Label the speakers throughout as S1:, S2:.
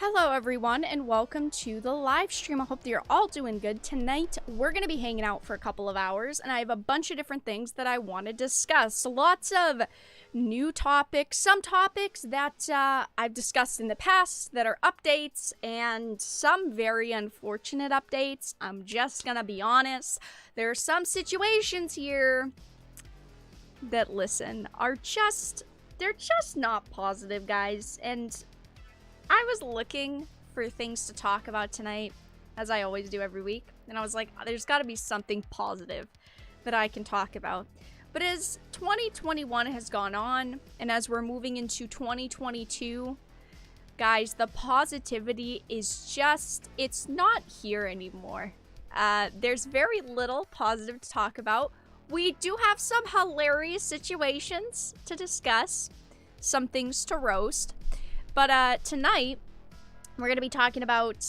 S1: Hello everyone and welcome to the live stream. I hope that you're all doing good. Tonight we're going to be hanging out for a couple of hours and I have a bunch of different things that I want to discuss. Lots of new topics, some topics that I've discussed in the past that are updates, and some very unfortunate updates. I'm just going to be honest. There are some situations here that, listen, they're just not positive, guys, and I was looking for things to talk about tonight, as I always do every week, and I was like, there's got to be something positive that I can talk about. But as 2021 has gone on, and as we're moving into 2022, guys, the positivity is just, it's not here anymore. There's very little positive to talk about. We do have some hilarious situations to discuss, some things to roast. But tonight, we're going to be talking about,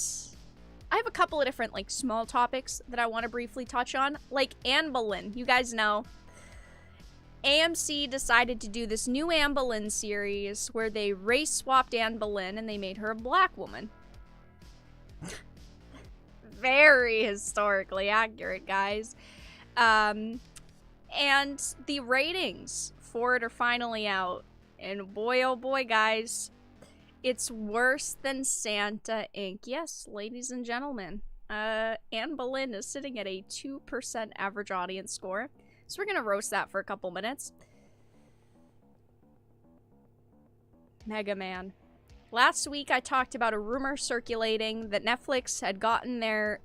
S1: I have a couple of different, like, small topics that I want to briefly touch on. Like Anne Boleyn. You guys know, AMC decided to do this new Anne Boleyn series where they race-swapped Anne Boleyn and they made her a black woman. Very historically accurate, guys. And the ratings for it are finally out. And boy, oh boy, guys, it's worse than Santa Inc. Yes, ladies and gentlemen. Anne Boleyn is sitting at a 2% average audience score. So we're going to roast that for a couple minutes. Mega Man. Last week I talked about a rumor circulating that Netflix had gotten their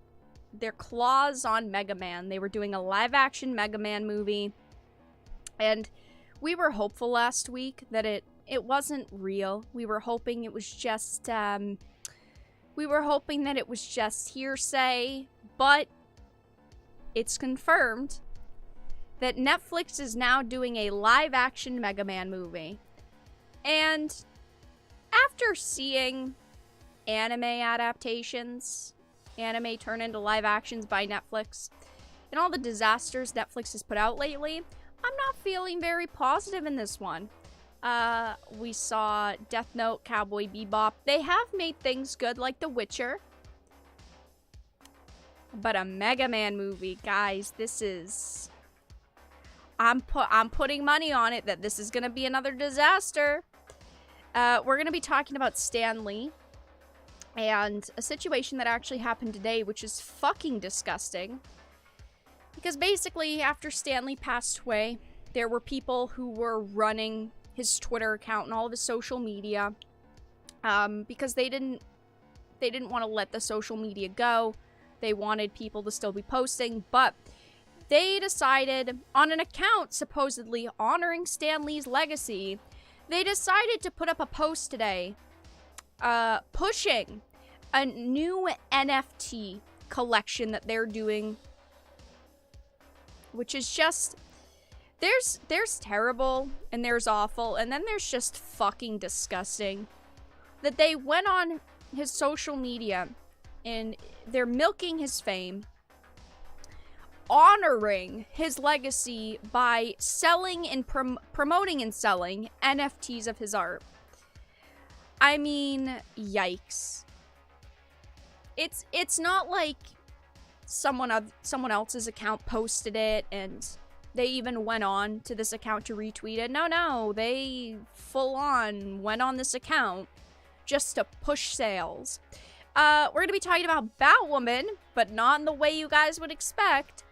S1: claws on Mega Man. They were doing a live-action Mega Man movie. And we were hopeful last week that it wasn't real. We were hoping it was just, hearsay, but it's confirmed that Netflix is now doing a live-action Mega Man movie. And after seeing anime adaptations, anime turn into live actions by Netflix, and all the disasters Netflix has put out lately, I'm not feeling very positive in this one. We saw Death Note, Cowboy Bebop. They have made things good, like The Witcher. But a Mega Man movie, guys, this is... I'm putting money on it that this is going to be another disaster. We're going to be talking about Stan Lee and a situation that actually happened today, which is fucking disgusting. Because basically, after Stan Lee passed away, there were people who were running his Twitter account and all of his social media, because they didn't want to let the social media go. They wanted people to still be posting, but they decided, on an account supposedly honoring Stan Lee's legacy, they decided to put up a post today, pushing a new NFT collection that they're doing, which is just... There's terrible, and there's awful, and then there's just fucking disgusting. That they went on his social media, and they're milking his fame, honoring his legacy by selling and promoting and selling NFTs of his art. I mean, yikes. It's not like someone else's account posted it and they even went on to this account to retweet it. No, they full on went on this account just to push sales. We're going to be talking about Batwoman, but not in the way you guys would expect,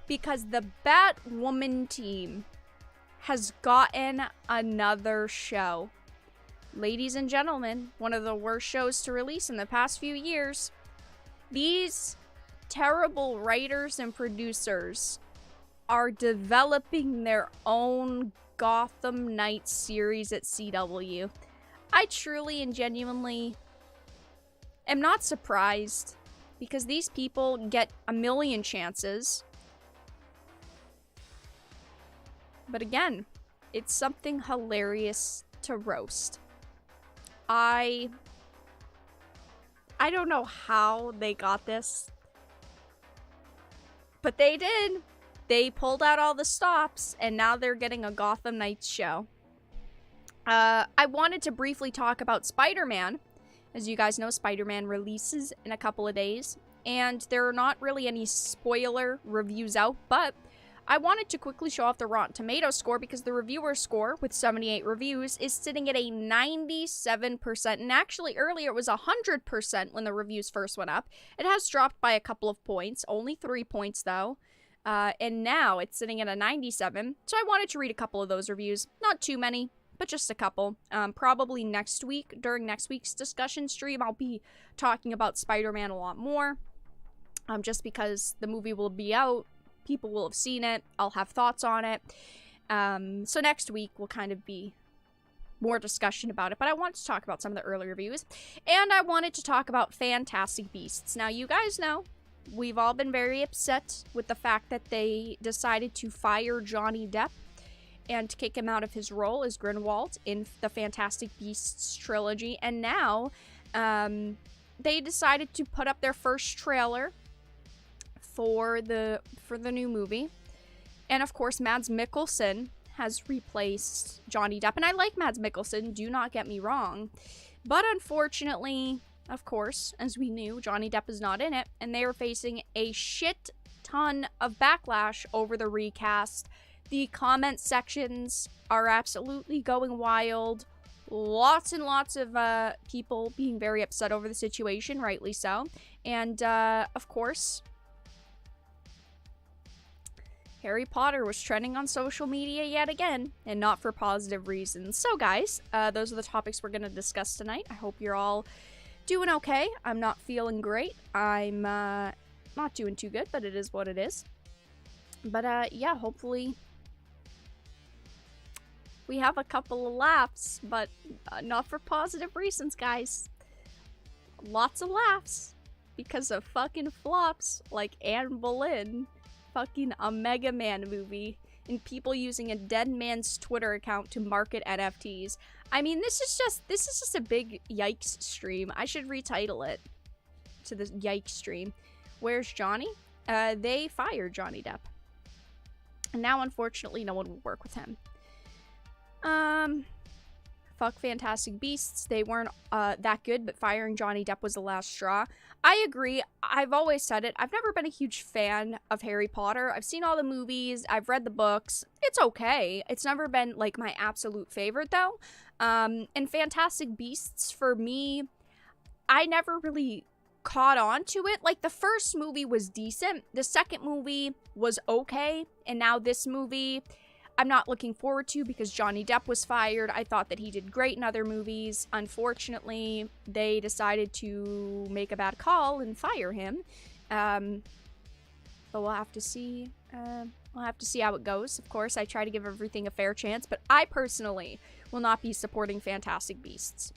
S1: because the Batwoman team has gotten another show. Ladies and gentlemen, one of the worst shows to release in the past few years. These terrible writers and producers are developing their own Gotham Knights series at CW. I truly and genuinely am not surprised, because these people get a million chances. But again, it's something hilarious to roast. I don't know how they got this, but they did. They pulled out all the stops, and now they're getting a Gotham Knights show. I wanted to briefly talk about Spider-Man, As you guys know, Spider-Man releases in a couple of days, and there are not really any spoiler reviews out, but I wanted to quickly show off the Rotten Tomatoes score because the reviewer score, with 78 reviews, is sitting at a 97%, and actually earlier it was 100% when the reviews first went up. It has dropped by a couple of points, only 3 points though, and now it's sitting at a 97, so I wanted to read a couple of those reviews. Not too many, but just a couple. Probably next week, during next week's discussion stream, I'll be talking about Spider-Man a lot more, just because the movie will be out. People will have seen it. I'll have thoughts on it. So next week will kind of be more discussion about it. But I wanted to talk about some of the early reviews. And I wanted to talk about Fantastic Beasts. Now, you guys know, we've all been very upset with the fact that they decided to fire Johnny Depp and kick him out of his role as Grindelwald in the Fantastic Beasts trilogy. And now, they decided to put up their first trailer for the new movie. And of course, Mads Mikkelsen has replaced Johnny Depp. And I like Mads Mikkelsen, do not get me wrong. But unfortunately, of course, as we knew, Johnny Depp is not in it. And they are facing a shit ton of backlash over the recast. The comment sections are absolutely going wild. Lots and lots of people being very upset over the situation, rightly so. And of course, Harry Potter was trending on social media yet again, and not for positive reasons. So guys, those are the topics we're going to discuss tonight. I hope you're all doing okay. I'm not feeling great. I'm not doing too good, but it is what it is. But yeah, hopefully we have a couple of laughs, but not for positive reasons, guys. Lots of laughs because of fucking flops like Anne Boleyn. Fucking a Mega Man movie, and people using a dead man's Twitter account to market NFTs. I mean, this is just a big yikes stream. I should retitle it to the yikes stream. Where's Johnny? They fired Johnny Depp, and now unfortunately no one will work with him. Fuck Fantastic Beasts. They weren't that good, but firing Johnny Depp was the last straw. I agree. I've always said it. I've never been a huge fan of Harry Potter. I've seen all the movies. I've read the books. It's okay. It's never been, like, my absolute favorite, though. And Fantastic Beasts, for me, I never really caught on to it. Like, the first movie was decent. The second movie was okay. And now this movie, I'm not looking forward to because Johnny Depp was fired. I thought that he did great in other movies. Unfortunately, they decided to make a bad call and fire him. But we'll have to see. We'll have to see how it goes. Of course, I try to give everything a fair chance, but I personally will not be supporting Fantastic Beasts.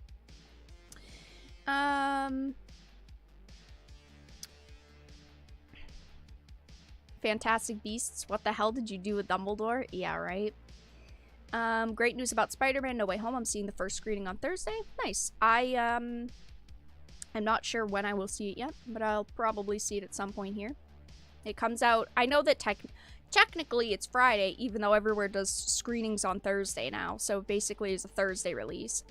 S1: Fantastic Beasts, what the hell did you do with Dumbledore? Yeah, right. Great news about Spider-Man No Way Home. I'm seeing the first screening on Thursday. Nice. I'm not sure when I will see it yet, but I'll probably see it at some point here. It comes out, I know that technically it's Friday, even though everywhere does screenings on Thursday now, so basically it's a Thursday release.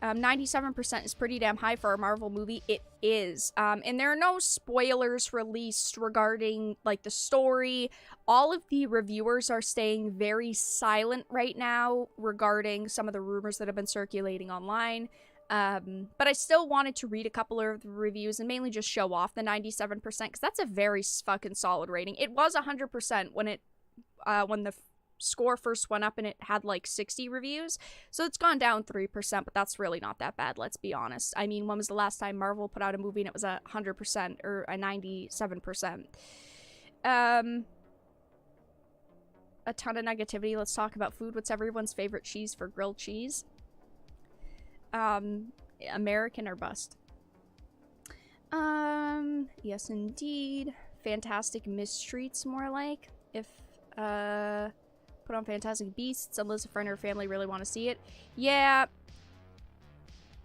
S1: 97% is pretty damn high for a Marvel movie. It is. And there are no spoilers released regarding, like, the story. All of the reviewers are staying very silent right now regarding some of the rumors that have been circulating online. But I still wanted to read a couple of the reviews and mainly just show off the 97%, because that's a very fucking solid rating. It was 100% when the score first went up and it had like 60 reviews, so it's gone down 3%, but that's really not that bad, let's be honest. I mean, when was the last time Marvel put out a movie and it was 100% or a 97%? A ton of negativity. Let's talk about food. What's everyone's favorite cheese for grilled cheese? American or bust? Yes indeed. Fantastic Mistreats, more like. If put on Fantastic Beasts unless a friend or family really want to see it. Yeah,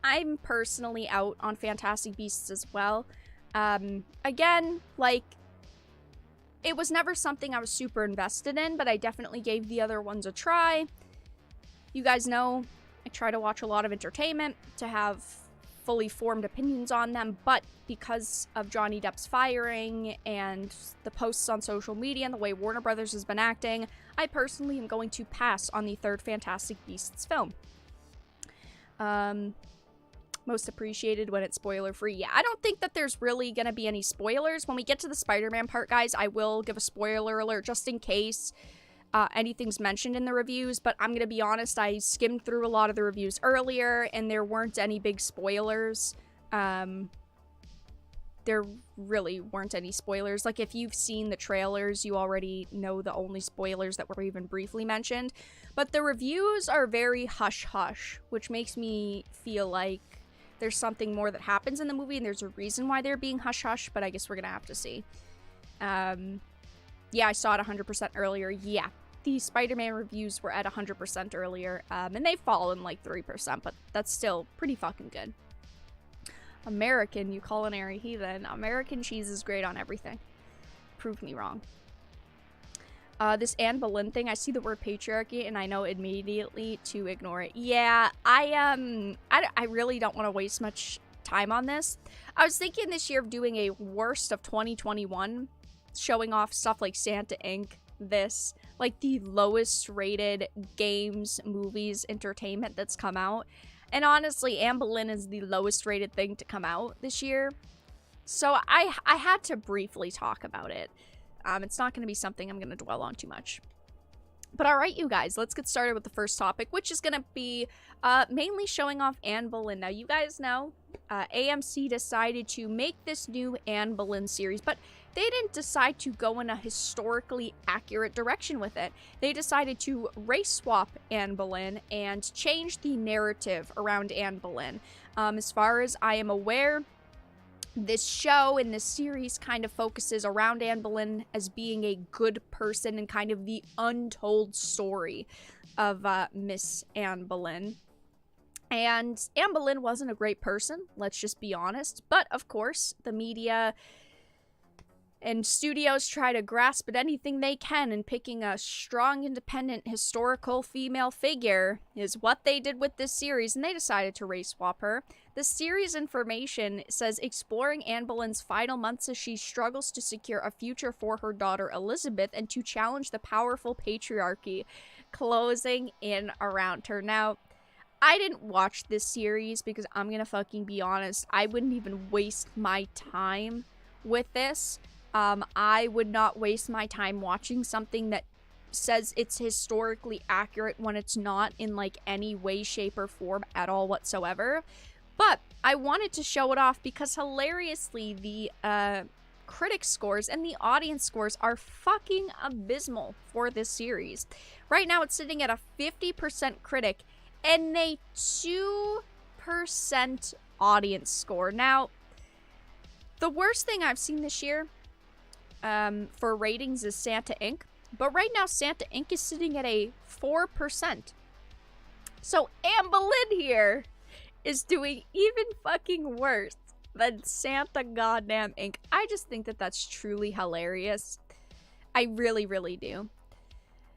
S1: I'm personally out on Fantastic Beasts as well. Again, like, it was never something I was super invested in, but I definitely gave the other ones a try. You guys know I try to watch a lot of entertainment to have fully formed opinions on them, but because of Johnny Depp's firing and the posts on social media and the way Warner Brothers has been acting, I personally am going to pass on the third Fantastic Beasts film. Most appreciated when it's spoiler-free. Yeah, I don't think that there's really gonna be any spoilers. When we get to the Spider-Man part, guys, I will give a spoiler alert just in case anything's mentioned in the reviews, but I'm gonna be honest, I skimmed through a lot of the reviews earlier, and there weren't any big spoilers. There really weren't any spoilers. Like, if you've seen the trailers, you already know the only spoilers that were even briefly mentioned. But the reviews are very hush-hush, which makes me feel like there's something more that happens in the movie, and there's a reason why they're being hush-hush, but I guess we're gonna have to see. Yeah, I saw it 100% earlier. Yeah, the Spider-Man reviews were at 100% earlier, and they've fallen like 3%, but that's still pretty fucking good. American, you culinary heathen. American cheese is great on everything. Prove me wrong. This Anne Boleyn thing, I see the word patriarchy and I know immediately to ignore it. Yeah, I really don't want to waste much time on this. I was thinking this year of doing a worst of 2021, showing off stuff like Santa Inc., this, like the lowest rated games, movies, entertainment that's come out. And honestly, Anne Boleyn is the lowest rated thing to come out this year. So I had to briefly talk about it. It's not going to be something I'm going to dwell on too much. But alright, you guys, let's get started with the first topic, which is going to be mainly showing off Anne Boleyn. Now, you guys know AMC decided to make this new Anne Boleyn series, but they didn't decide to go in a historically accurate direction with it. They decided to race swap Anne Boleyn and change the narrative around Anne Boleyn. As far as I am aware, this show and this series kind of focuses around Anne Boleyn as being a good person and kind of the untold story of Miss Anne Boleyn. And Anne Boleyn wasn't a great person, let's just be honest. But, of course, the media and studios try to grasp at anything they can, and picking a strong, independent, historical female figure is what they did with this series, and they decided to race swap her. The series information says exploring Anne Boleyn's final months as she struggles to secure a future for her daughter Elizabeth and to challenge the powerful patriarchy closing in around her. Now, I didn't watch this series because I'm gonna fucking be honest, I wouldn't even waste my time with this. I would not waste my time watching something that says it's historically accurate when it's not in like any way, shape, or form at all whatsoever. But I wanted to show it off because hilariously the critic scores and the audience scores are fucking abysmal for this series. Right now it's sitting at a 50% critic and a 2% audience score. Now, the worst thing I've seen this year for ratings is Santa Inc. But right now, Santa Inc. is sitting at a 4%. So Anne Boleyn here is doing even fucking worse than Santa goddamn Inc. I just think that that's truly hilarious. I really, really do.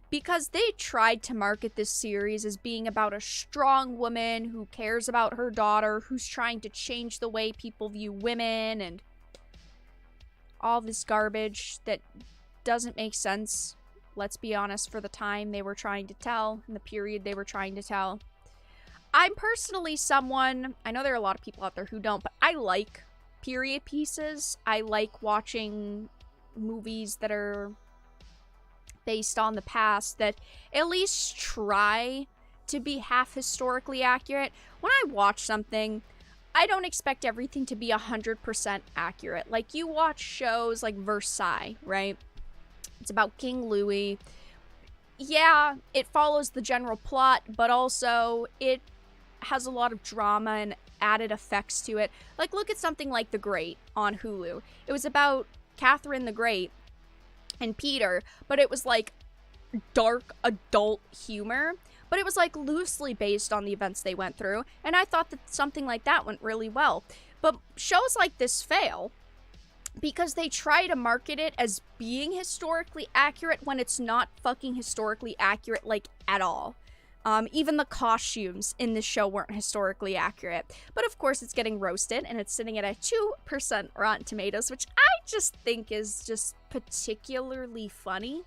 S1: Because they tried to market this series as being about a strong woman who cares about her daughter, who's trying to change the way people view women, and all this garbage that doesn't make sense, let's be honest, for the time they were trying to tell, and the period they were trying to tell. I'm personally someone, I know there are a lot of people out there who don't, but I like period pieces. I like watching movies that are based on the past that at least try to be half historically accurate. When I watch something, I don't expect everything to be 100% accurate. Like, you watch shows like Versailles, right? It's about King Louis. Yeah, it follows the general plot, but also it has a lot of drama and added effects to it. Like, look at something like The Great on Hulu. It was about Catherine the Great and Peter, but it was like dark adult humor. But it was like loosely based on the events they went through, and I thought that something like that went really well. But shows like this fail because they try to market it as being historically accurate when it's not fucking historically accurate, like, at all. Even the costumes in this show weren't historically accurate. But of course, it's getting roasted, and it's sitting at a 2% Rotten Tomatoes, which I just think is just particularly funny.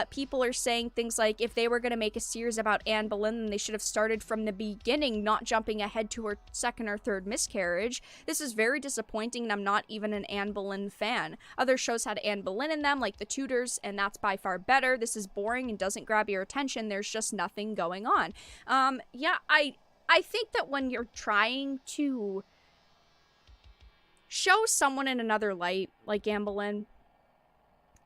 S1: People are saying things like, if they were going to make a series about Anne Boleyn, then they should have started from the beginning, not jumping ahead to her second or third miscarriage. This is very disappointing, and I'm not even an Anne Boleyn fan. Other shows had Anne Boleyn in them, like The Tudors, and that's by far better. This is boring and doesn't grab your attention. There's just nothing going on. Yeah, I think that when you're trying to show someone in another light, like Anne Boleyn,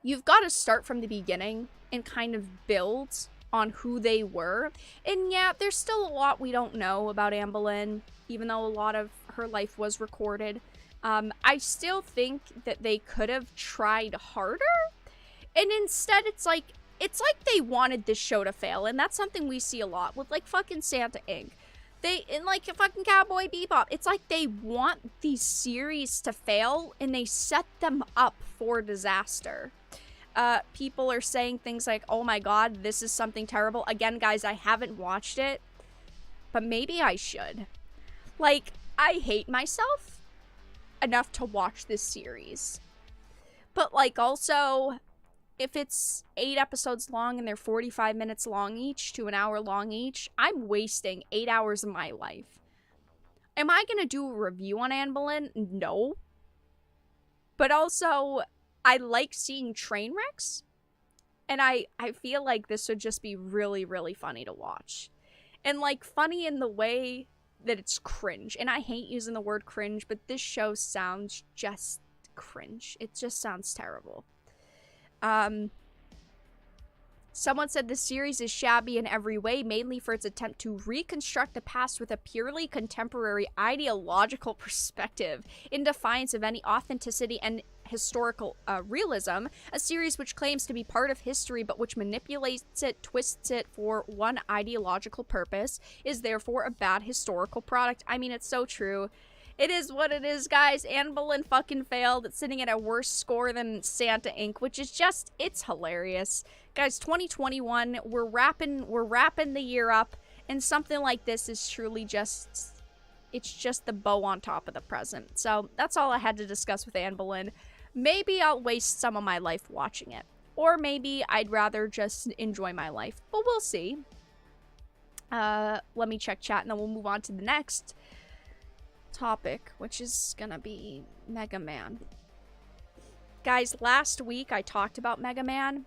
S1: you've got to start from the beginning and kind of build on who they were. And yeah, there's still a lot we don't know about Anne Boleyn, even though a lot of her life was recorded. I still think that they could have tried harder. And instead, it's like they wanted this show to fail. And that's something we see a lot with, like, fucking Santa Inc. In like fucking Cowboy Bebop, it's like they want these series to fail and they set them up for disaster. People are saying things like, oh my god, this is something terrible. Again, guys, I haven't watched it, but maybe I should. Like, I hate myself enough to watch this series. But, like, also, if it's 8 episodes long and they're 45 minutes long each to an hour long each, I'm wasting 8 hours of my life. Am I gonna do a review on Anne Boleyn? No. But also, I like seeing train wrecks, and I feel like this would just be really, really funny to watch. And, like, funny in the way that it's cringe. And I hate using the word cringe, but this show sounds just cringe. It just sounds terrible. Someone said the series is shabby in every way, mainly for its attempt to reconstruct the past with a purely contemporary ideological perspective, in defiance of any authenticity and historical realism. A series which claims to be part of history but which manipulates it, twists it for one ideological purpose, is therefore a bad historical product. I mean, it's so true. It is what it is, guys. Anne Boleyn fucking failed. It's sitting at a worse score than Santa Inc., which is just, it's hilarious. Guys, 2021, we're wrapping the year up, and something like this is truly just, it's just the bow on top of the present. So that's all I had to discuss with Anne Boleyn. Maybe I'll waste some of my life watching it, or maybe I'd rather just enjoy my life, but we'll see. Let me check chat, and then we'll move on to the next topic, which is gonna be Mega Man. Guys, last week I talked about Mega Man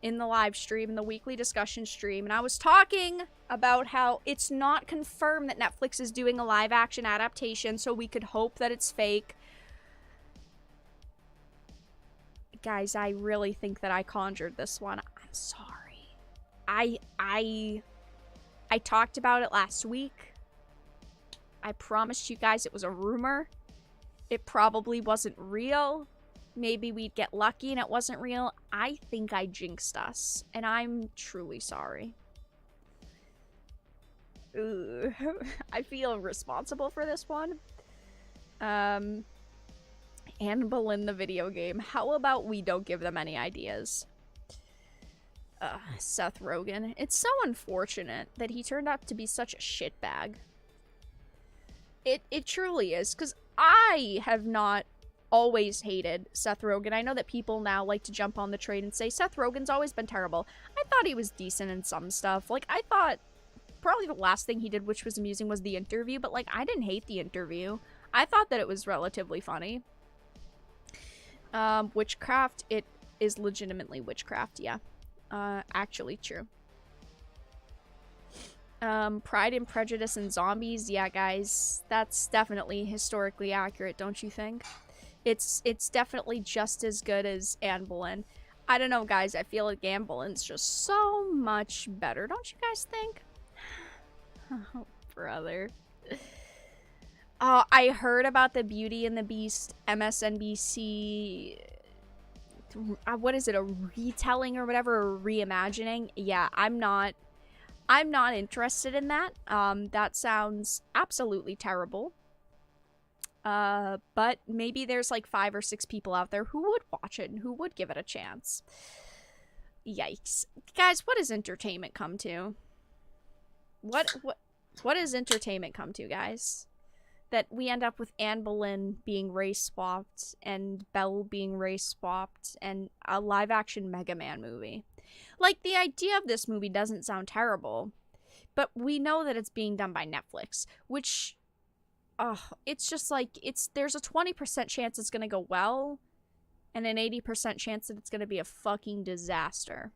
S1: in the live stream, in the weekly discussion stream, and I was talking about how it's not confirmed that Netflix is doing a live action adaptation, so we could hope that it's fake. Guys, I really think that I conjured this one. I'm sorry. I talked about it last week. I promised you guys it was a rumor. It probably wasn't real. Maybe we'd get lucky and it wasn't real. I think I jinxed us, and I'm truly sorry. Ugh. I feel responsible for this one. Anne Boleyn, the video game. How about we don't give them any ideas? Seth Rogen. It's so unfortunate that he turned out to be such a shitbag. It truly is, because I have not always hated Seth Rogen. I know that people now like to jump on the train and say Seth Rogen's always been terrible. I thought he was decent in some stuff. Like, I thought probably the last thing he did which was amusing was The Interview, but, like, I didn't hate The Interview. I thought that it was relatively funny. Witchcraft, it is legitimately witchcraft, yeah. Actually true. Pride and Prejudice and Zombies, yeah, guys, that's definitely historically accurate, don't you think? It's definitely just as good as Anne Boleyn. I don't know, guys, I feel like Anne Boleyn's just so much better, don't you guys think? Oh, brother. Oh, I heard about the Beauty and the Beast MSNBC, what is it, a retelling or whatever, a reimagining? Yeah, I'm not interested in that. That sounds absolutely terrible. But maybe there's like 5 or 6 people out there who would watch it and who would give it a chance. Yikes. Guys, what does entertainment come to? what does entertainment come to, guys? That we end up with Anne Boleyn being race swapped and Belle being race swapped and a live action Mega Man movie. Like, the idea of this movie doesn't sound terrible, but we know that it's being done by Netflix, which, it's just like, there's a 20% chance it's gonna go well, and an 80% chance that it's gonna be a fucking disaster.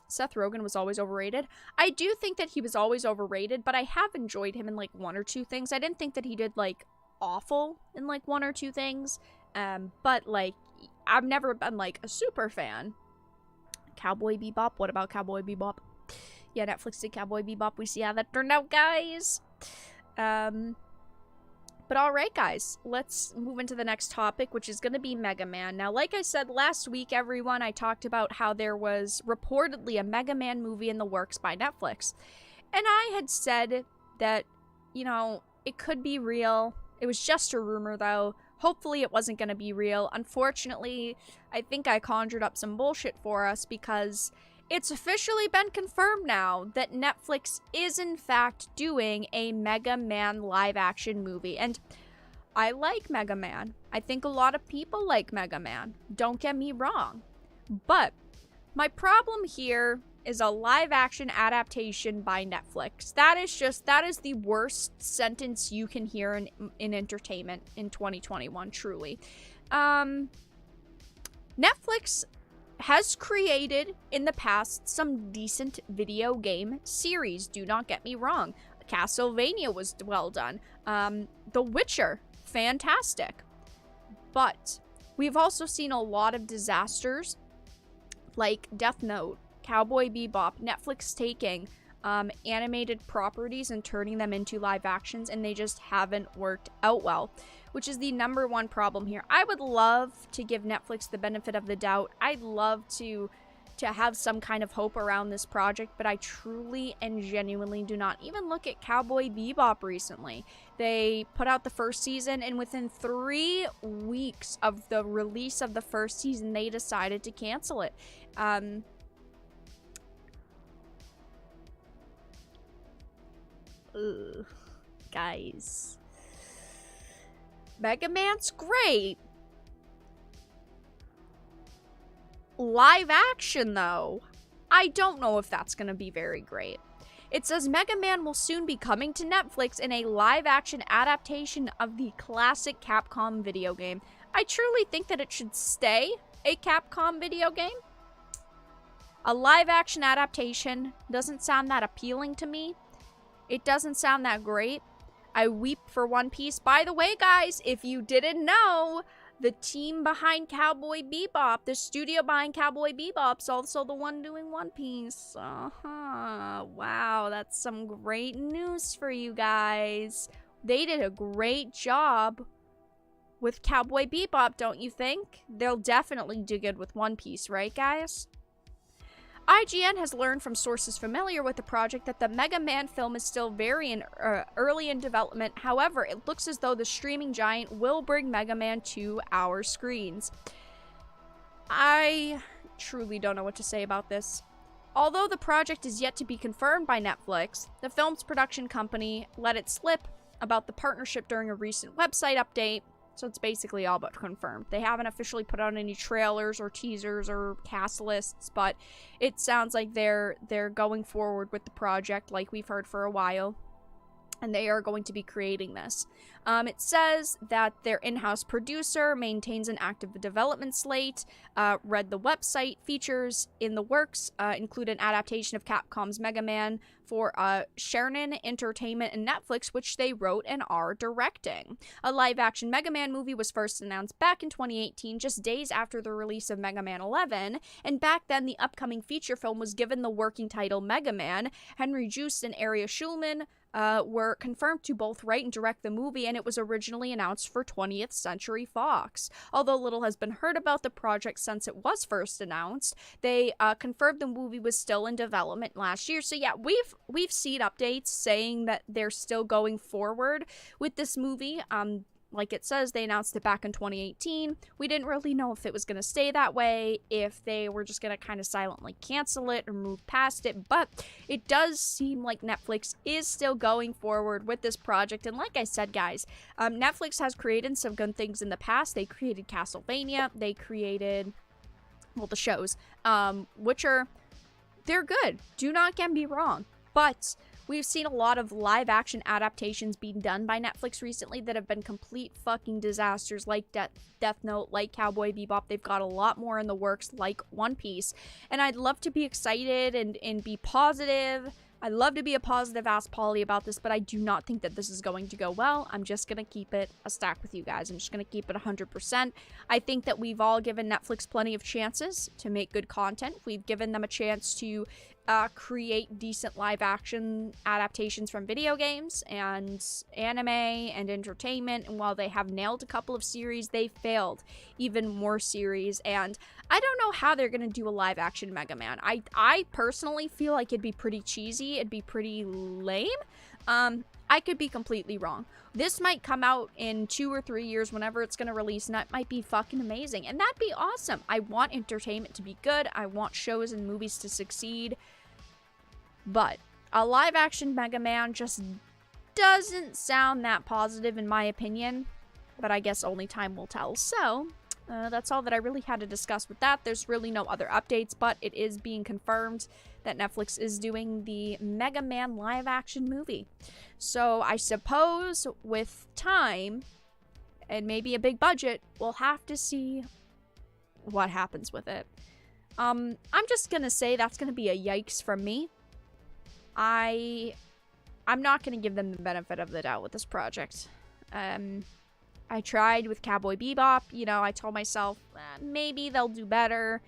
S1: Seth Rogen was always overrated. I do think that he was always overrated, but I have enjoyed him in, like, one or two things. I didn't think that he did, like, awful in, like, one or two things, but, like, I've never been, like, a super fan. Cowboy Bebop? What about Cowboy Bebop? Yeah, Netflix did Cowboy Bebop. We see how that turned out, guys. But alright, guys. Let's move into the next topic, which is going to be Mega Man. Now, like I said last week, everyone, I talked about how there was reportedly a Mega Man movie in the works by Netflix. And I had said that, you know, it could be real. It was just a rumor, though. Hopefully it wasn't going to be real. Unfortunately, I think I conjured up some bullshit for us because it's officially been confirmed now that Netflix is in fact doing a Mega Man live action movie. And I like Mega Man. I think a lot of people like Mega Man. Don't get me wrong. But my problem here is a live action adaptation by Netflix. That is the worst sentence you can hear in entertainment in 2021, truly. Netflix has created in the past some decent video game series. Do not get me wrong. Castlevania was well done. The Witcher, fantastic. But we've also seen a lot of disasters like Death Note, Cowboy Bebop, Netflix taking animated properties and turning them into live actions, and they just haven't worked out well, which is the number one problem here. I would love to give Netflix the benefit of the doubt. I'd love to have some kind of hope around this project, but I truly and genuinely do not. Even look at Cowboy Bebop recently. They put out the first season, and within 3 weeks of the release of the first season, they decided to cancel it. Ugh, guys. Mega Man's great. Live action, though, I don't know if that's going to be very great. It says Mega Man will soon be coming to Netflix in a live action adaptation of the classic Capcom video game. I truly think that it should stay a Capcom video game. A live action adaptation doesn't sound that appealing to me. It doesn't sound that great. I weep for One Piece. By the way, guys, if you didn't know, the team behind Cowboy Bebop, the studio behind Cowboy Bebop's also the one doing One Piece. Wow, that's some great news for you guys. They did a great job with Cowboy Bebop, don't you think? They'll definitely do good with One Piece, right, guys? IGN has learned from sources familiar with the project that the Mega Man film is still very early in development. However, it looks as though the streaming giant will bring Mega Man to our screens. I truly don't know what to say about this. Although the project is yet to be confirmed by Netflix, the film's production company let it slip about the partnership during a recent website update. So it's basically all but confirmed. They haven't officially put out any trailers or teasers or cast lists, but it sounds like they're going forward with the project like we've heard for a while. And they are going to be creating this. It says that their in-house producer maintains an active development slate. Read the website. Features in the works include an adaptation of Capcom's Mega Man for Sherman Entertainment and Netflix, which they wrote and are directing. A live-action Mega Man movie was first announced back in 2018, just days after the release of Mega Man 11, and back then the upcoming feature film was given the working title Mega Man. Henry Joost and Ariel Schulman were confirmed to both write and direct the movie, and it was originally announced for 20th Century Fox. Although little has been heard about the project since it was first announced, they confirmed the movie was still in development last year. So yeah, we've seen updates saying that they're still going forward with this movie. like it says, they announced it back in 2018. We didn't really know if it was going to stay that way, if they were just going to kind of silently cancel it or move past it, but it does seem like Netflix is still going forward with this project. And like I said, guys, Netflix has created some good things in the past. They created Castlevania, they created, well, the shows, which are, they're good. Do not get me wrong, but we've seen a lot of live-action adaptations being done by Netflix recently that have been complete fucking disasters, like Death Note, like Cowboy Bebop. They've got a lot more in the works, like One Piece. And I'd love to be excited and be positive. I'd love to be a positive-ass Polly about this, but I do not think that this is going to go well. I'm just going to keep it a stack with you guys. I'm just going to keep it 100%. I think that we've all given Netflix plenty of chances to make good content. We've given them a chance to create decent live-action adaptations from video games and anime and entertainment, and while they have nailed a couple of series, they failed even more series, and I don't know how they're gonna do a live-action Mega Man. I personally feel like it'd be pretty cheesy, it'd be pretty lame. I could be completely wrong. This might come out in 2 or 3 years, whenever it's gonna release, and that might be fucking amazing, and that'd be awesome. I want entertainment to be good, I want shows and movies to succeed, but a live-action Mega Man just doesn't sound that positive in my opinion, but I guess only time will tell. So, that's all that I really had to discuss with that. There's really no other updates, but it is being confirmed that Netflix is doing the Mega Man live-action movie. So, I suppose with time, and maybe a big budget, we'll have to see what happens with it. I'm just gonna say that's gonna be a yikes from me. I'm not going to give them the benefit of the doubt with this project. I tried with Cowboy Bebop, you know, I told myself, maybe they'll do better.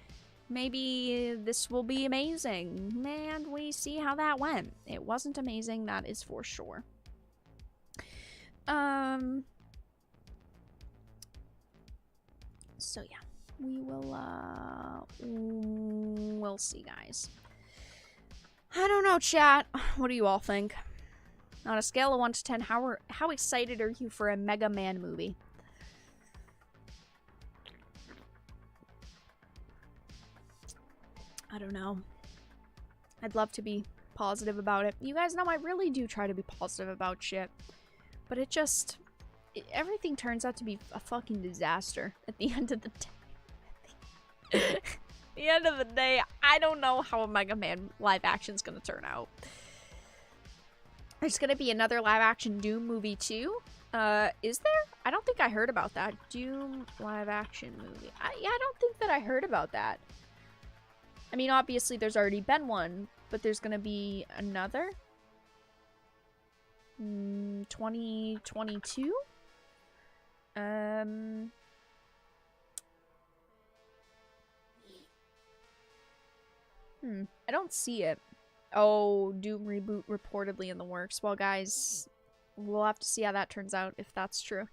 S1: Maybe this will be amazing. And we see how that went. It wasn't amazing, that is for sure. So yeah, we will, we'll see, guys. I don't know, chat. What do you all think? On a scale of 1 to 10, how excited are you for a Mega Man movie? I don't know. I'd love to be positive about it. You guys know I really do try to be positive about shit. But it just... everything turns out to be a fucking disaster at the end of the day. The end of the day, I don't know how a Mega Man live action is going to turn out. There's going to be another live action Doom movie too. Is there? I don't think I heard about that. Doom live action movie. Yeah, I don't think that I heard about that. I mean, obviously there's already been one, but there's going to be another? 2022? I don't see it. Oh, Doom reboot reportedly in the works. Well, guys, we'll have to see how that turns out, if that's true.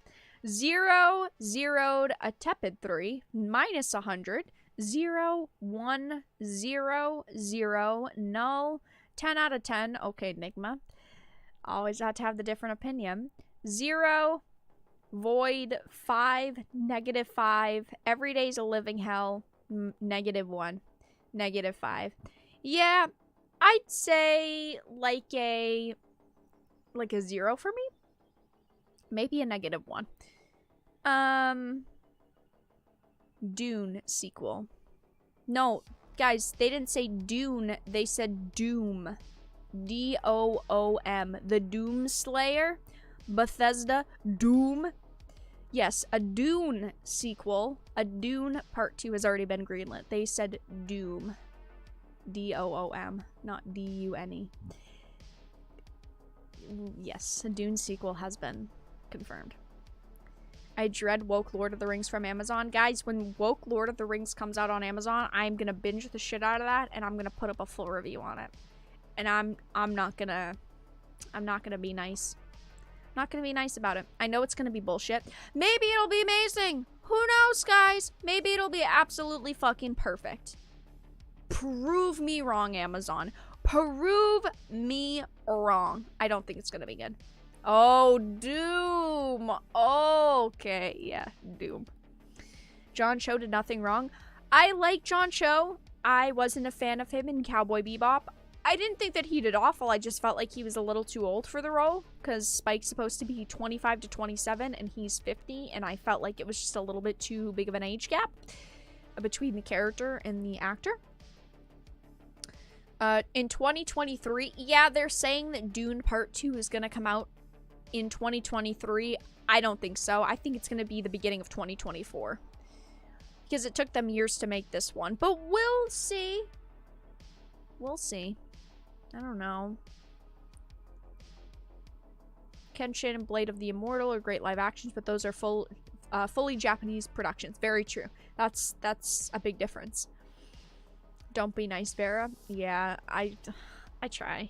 S1: 0 zeroed a tepid 3, minus 100. 0 1 0 0 null 10 out of 10. Okay, Enigma. Always have to have the different opinion. 0 void 5 negative 5. Every day's a living hell. Negative 1. Negative 5. Yeah, I'd say like a 0 for me. Maybe a negative 1. Dune sequel. No, guys, they didn't say Dune, they said Doom. D-O-O-M. The Doom Slayer. Bethesda. Doom. Yes, a Dune sequel. A Dune Part 2 has already been greenlit. They said Doom. D-O-O-M, not D-U-N-E. Yes, a Dune sequel has been confirmed. I dread Woke Lord of the Rings from Amazon. Guys, when Woke Lord of the Rings comes out on Amazon, I'm gonna binge the shit out of that, and I'm gonna put up a full review on it. And I'm not gonna be nice. Not gonna be nice about it. I know it's gonna be bullshit. Maybe it'll be amazing. Who knows, guys? Maybe it'll be absolutely fucking perfect. Prove me wrong, Amazon. Prove me wrong. I don't think it's gonna be good. Oh, Doom. Okay, yeah, Doom. John Cho did nothing wrong. I like John Cho. I wasn't a fan of him in Cowboy Bebop. I didn't think that he did awful. I just felt like he was a little too old for the role, because Spike's supposed to be 25 to 27 and he's 50, and I felt like it was just a little bit too big of an age gap between the character and the actor. In 2023, yeah, they're saying that Dune Part 2 is going to come out in 2023. I don't think so. I think it's going to be the beginning of 2024. Because it took them years to make this one. But we'll see. We'll see. I don't know. Kenshin and Blade of the Immortal are great live actions, but those are fully Japanese productions. Very true. That's a big difference. Don't be nice, Vera. Yeah, I try.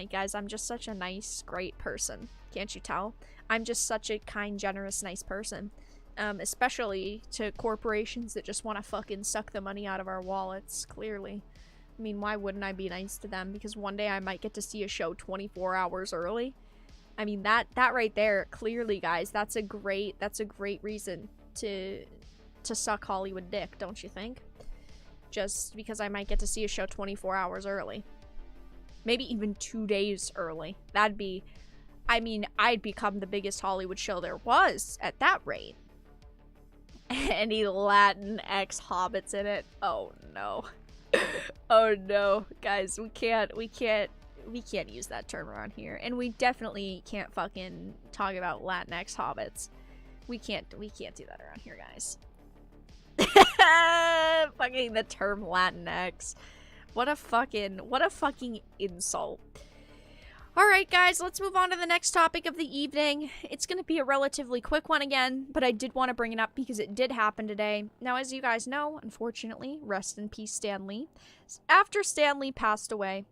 S1: Guys, I'm just such a nice, great person. Can't you tell? I'm just such a kind, generous, nice person. Especially to corporations that just want to fucking suck the money out of our wallets, clearly. I mean, why wouldn't I be nice to them? Because one day I might get to see a show 24 hours early. I mean, that right there, clearly, guys, that's a great reason to suck Hollywood dick, don't you think? Just because I might get to see a show 24 hours early. Maybe even 2 days early. That'd be, I mean, I'd become the biggest Hollywood show there was at that rate. Any Latinx hobbits in it? Oh no. Oh no. Guys, we can't use that term around here. And we definitely can't fucking talk about Latinx hobbits. We can't do that around here, guys. Fucking the term Latinx. What a fucking insult. Alright guys, let's move on to the next topic of the evening. It's going to be a relatively quick one again, but I did want to bring it up because it did happen today. Now, as you guys know, unfortunately, rest in peace Stan Lee. After Stan Lee passed away,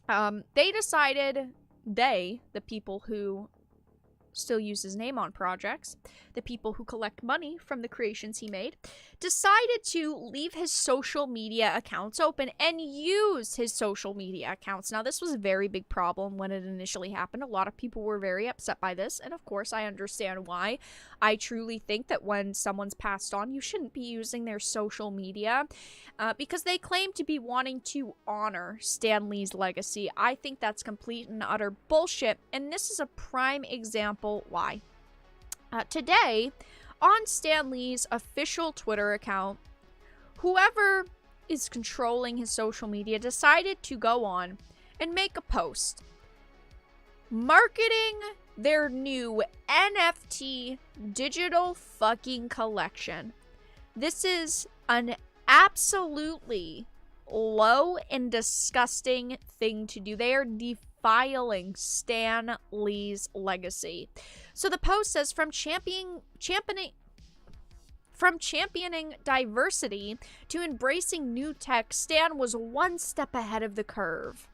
S1: they decided, the people who still use his name on projects, the people who collect money from the creations he made, decided to leave his social media accounts open and use his social media accounts. Now, this was a very big problem when it initially happened. A lot of people were very upset by this, and of course, I understand why. I truly think that when someone's passed on, you shouldn't be using their social media because they claim to be wanting to honor Stan Lee's legacy. I think that's complete and utter bullshit, and this is a prime example why. Today, on Stan Lee's official Twitter account, whoever is controlling his social media decided to go on and make a post marketing their new NFT digital fucking collection. This is an absolutely low and disgusting thing to do. They are defiling Stan Lee's legacy. So the post says, from championing diversity to embracing new tech, Stan was one step ahead of the curve.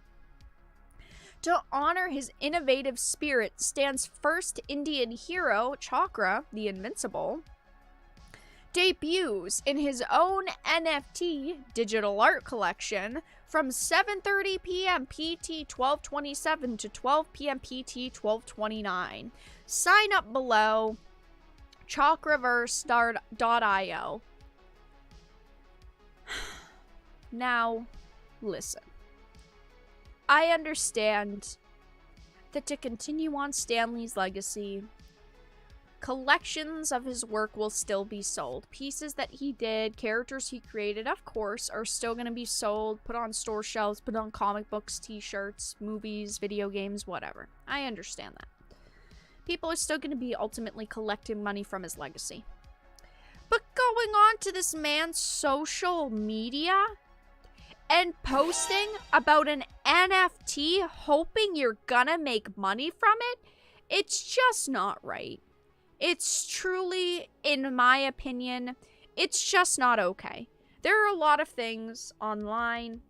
S1: To honor his innovative spirit, Stan's first Indian hero, Chakra, the Invincible, debuts in his own NFT digital art collection from 7:30 p.m. PT 1227 to 12 p.m. PT 1229. Sign up below chakraverse.io. Now, listen. I understand that to continue on Stan Lee's legacy, collections of his work will still be sold. Pieces that he did, characters he created, of course, are still going to be sold, put on store shelves, put on comic books, t-shirts, movies, video games, whatever. I understand that. People are still going to be ultimately collecting money from his legacy. But going on to this man's social media and posting about an NFT, hoping you're gonna make money from it, it's just not right. It's truly, in my opinion, it's just not okay. There are a lot of things online,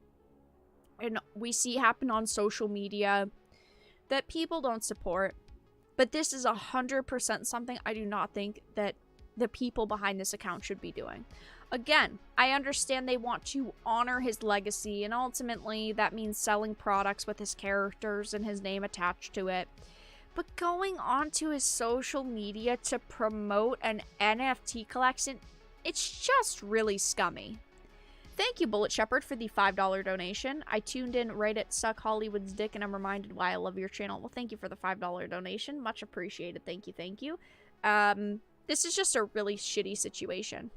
S1: and we see happen on social media, that people don't support. But this is 100% something I do not think that the people behind this account should be doing. Again, I understand they want to honor his legacy, and ultimately that means selling products with his characters and his name attached to it. But going onto his social media to promote an NFT collection, it's just really scummy. Thank you, Bullet Shepherd, for the $5 donation. I tuned in right at Suck Hollywood's Dick, and I'm reminded why I love your channel. Well, thank you for the $5 donation. Much appreciated. Thank you, thank you. This is just a really shitty situation.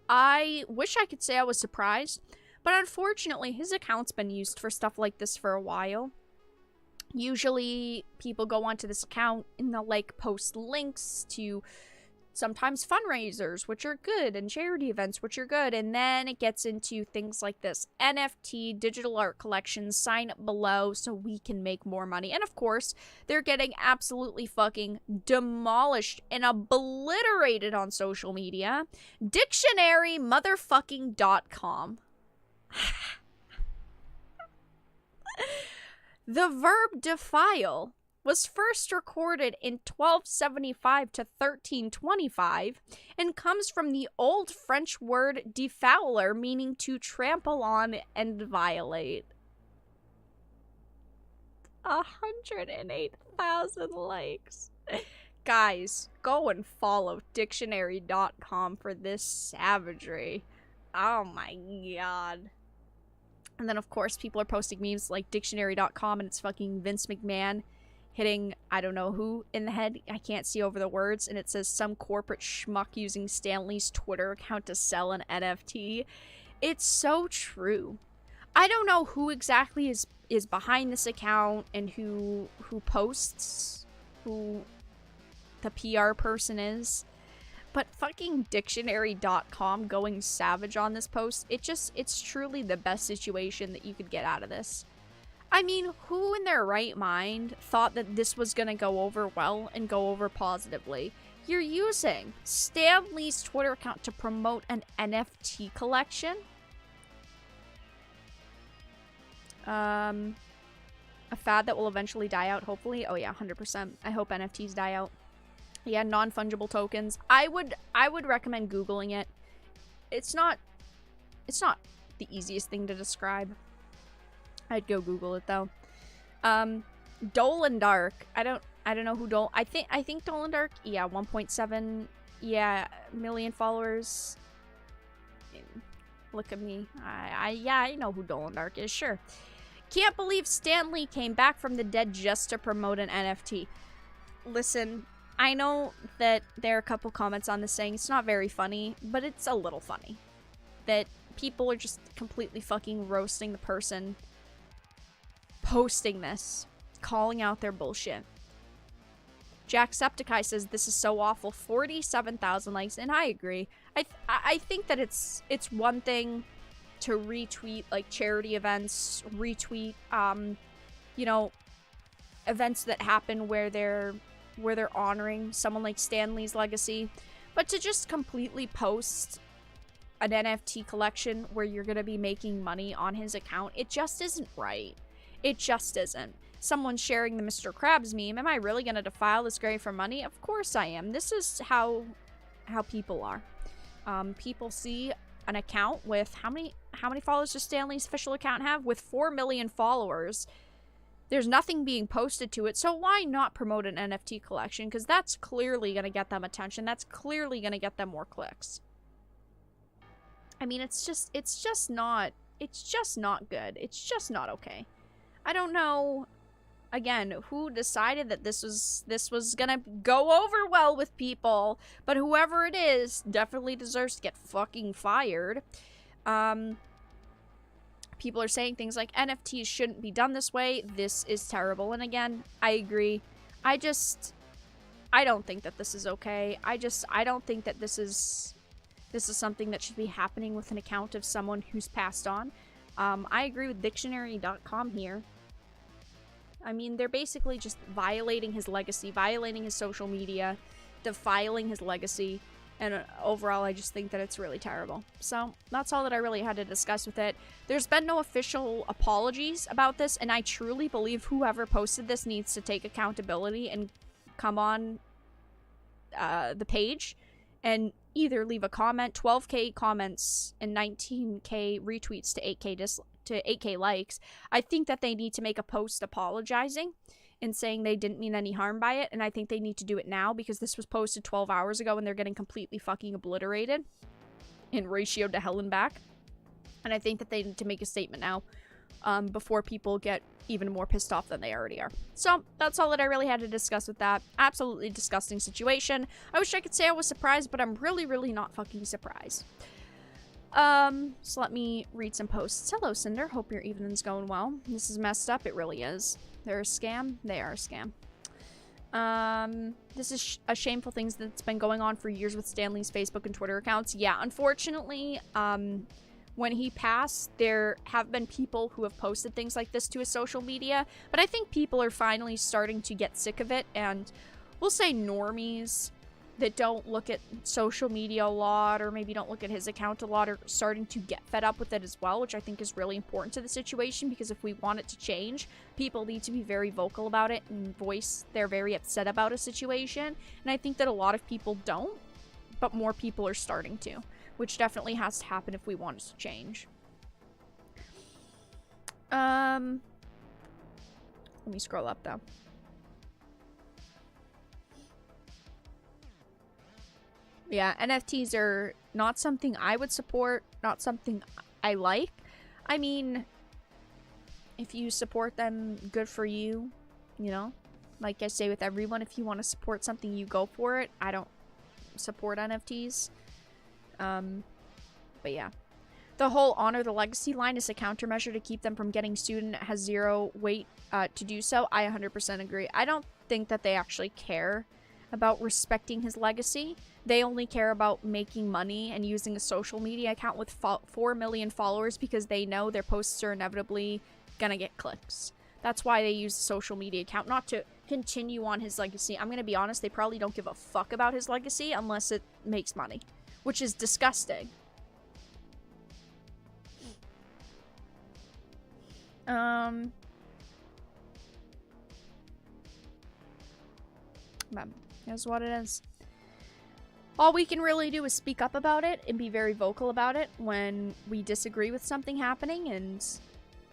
S1: I wish I could say I was surprised, but unfortunately, his account's been used for stuff like this for a while. Usually, people go onto this account and they'll, like, post links to sometimes fundraisers, which are good, and charity events, which are good, and then it gets into things like this. NFT, digital art collections, sign up below so we can make more money. And of course, they're getting absolutely fucking demolished and obliterated on social media. Dictionary.com. The verb defile was first recorded in 1275 to 1325 and comes from the old French word defouler, meaning to trample on and violate. 108,000 likes. Guys, go and follow dictionary.com for this savagery. Oh my god. And then, of course, people are posting memes like dictionary.com and it's fucking Vince McMahon hitting, I don't know who, in the head. I can't see over the words. And it says some corporate schmuck using Stanley's Twitter account to sell an NFT. It's so true. I don't know who exactly is behind this account and who posts, who the PR person is. But fucking dictionary.com going savage on this post, it's truly the best situation that you could get out of this. I mean, who in their right mind thought that this was going to go over well and go over positively? You're using Stan Lee's Twitter account to promote an NFT collection? A fad that will eventually die out, hopefully. Oh yeah, 100%. I hope NFTs die out. Yeah, non-fungible tokens. I would recommend Googling it. It's not the easiest thing to describe. I'd go Google it though. Dolendark. I don't know who I think Dolendark, yeah, 1.7 million followers. Look at me. I know who Dolendark is, sure. Can't believe Stan Lee came back from the dead just to promote an NFT. Listen, I know that there are a couple comments on this saying it's not very funny, but it's a little funny. That people are just completely fucking roasting the person posting this, calling out their bullshit. Jacksepticeye says this is so awful. 47,000 likes, and I agree. I think that it's one thing to retweet like charity events, retweet you know, events that happen where they're honoring someone like Stan Lee's legacy, but to just completely post an NFT collection where you're going to be making money on his account, it just isn't right. It just isn't. Someone's sharing the Mr. Krabs meme. Am I really going to defile this grave for money? Of course I am. This is how people are. People see an account with how many followers does Stan Lee's official account have? With 4 million followers. There's nothing being posted to it, so why not promote an NFT collection? Because that's clearly going to get them attention. That's clearly going to get them more clicks. I mean, it's just not good. It's just not okay. I don't know, again, who decided that this was gonna go over well with people, but whoever it is definitely deserves to get fucking fired. People are saying things like NFTs shouldn't be done this way. This is terrible. And again, I agree. I don't think that this is okay. I don't think that this is something that should be happening with an account of someone who's passed on. I agree with dictionary.com here. I mean, they're basically just violating his legacy, violating his social media, defiling his legacy, and overall, I just think that it's really terrible. So, that's all that I really had to discuss with it. There's been no official apologies about this, and I truly believe whoever posted this needs to take accountability and come on the page and either leave a comment, 12k comments and 19k retweets to 8k likes. I think that they need to make a post apologizing in saying they didn't mean any harm by it, and I think they need to do it now because this was posted 12 hours ago and they're getting completely fucking obliterated in ratio to hell and back. And I think that they need to make a statement now before people get even more pissed off than they already are. So that's all that I really had to discuss with that. Absolutely disgusting situation. I wish I could say I was surprised, but I'm really, really not fucking surprised. So let me read some posts. Hello, Cinder. Hope your evening's going well. This is messed up. It really is. They're a scam. They are a scam. This is a shameful thing that's been going on for years with Stanley's Facebook and Twitter accounts. Yeah, unfortunately, when he passed, there have been people who have posted things like this to his social media, but I think people are finally starting to get sick of it, and we'll say normies that don't look at social media a lot, or maybe don't look at his account a lot, are starting to get fed up with it as well, which I think is really important to the situation, because if we want it to change, people need to be very vocal about it and voice they're very upset about a situation, and I think that a lot of people don't, but more people are starting to, which definitely has to happen if we want it to change. Let me scroll up, though. Yeah, NFTs are not something I would support, not something I like. I mean, if you support them, good for you, you know? Like I say with everyone, if you want to support something, you go for it. I don't support NFTs. But yeah. The whole honor the legacy line is a countermeasure to keep them from getting sued, and it has zero weight to do so. I 100% agree. I don't think that they actually care about respecting his legacy. They only care about making money and using a social media account with 4 million followers because they know their posts are inevitably gonna get clicks. That's why they use a social media account, not to continue on his legacy. I'm gonna be honest, they probably don't give a fuck about his legacy unless it makes money, which is disgusting. But that's what it is. All we can really do is speak up about it and be very vocal about it when we disagree with something happening, and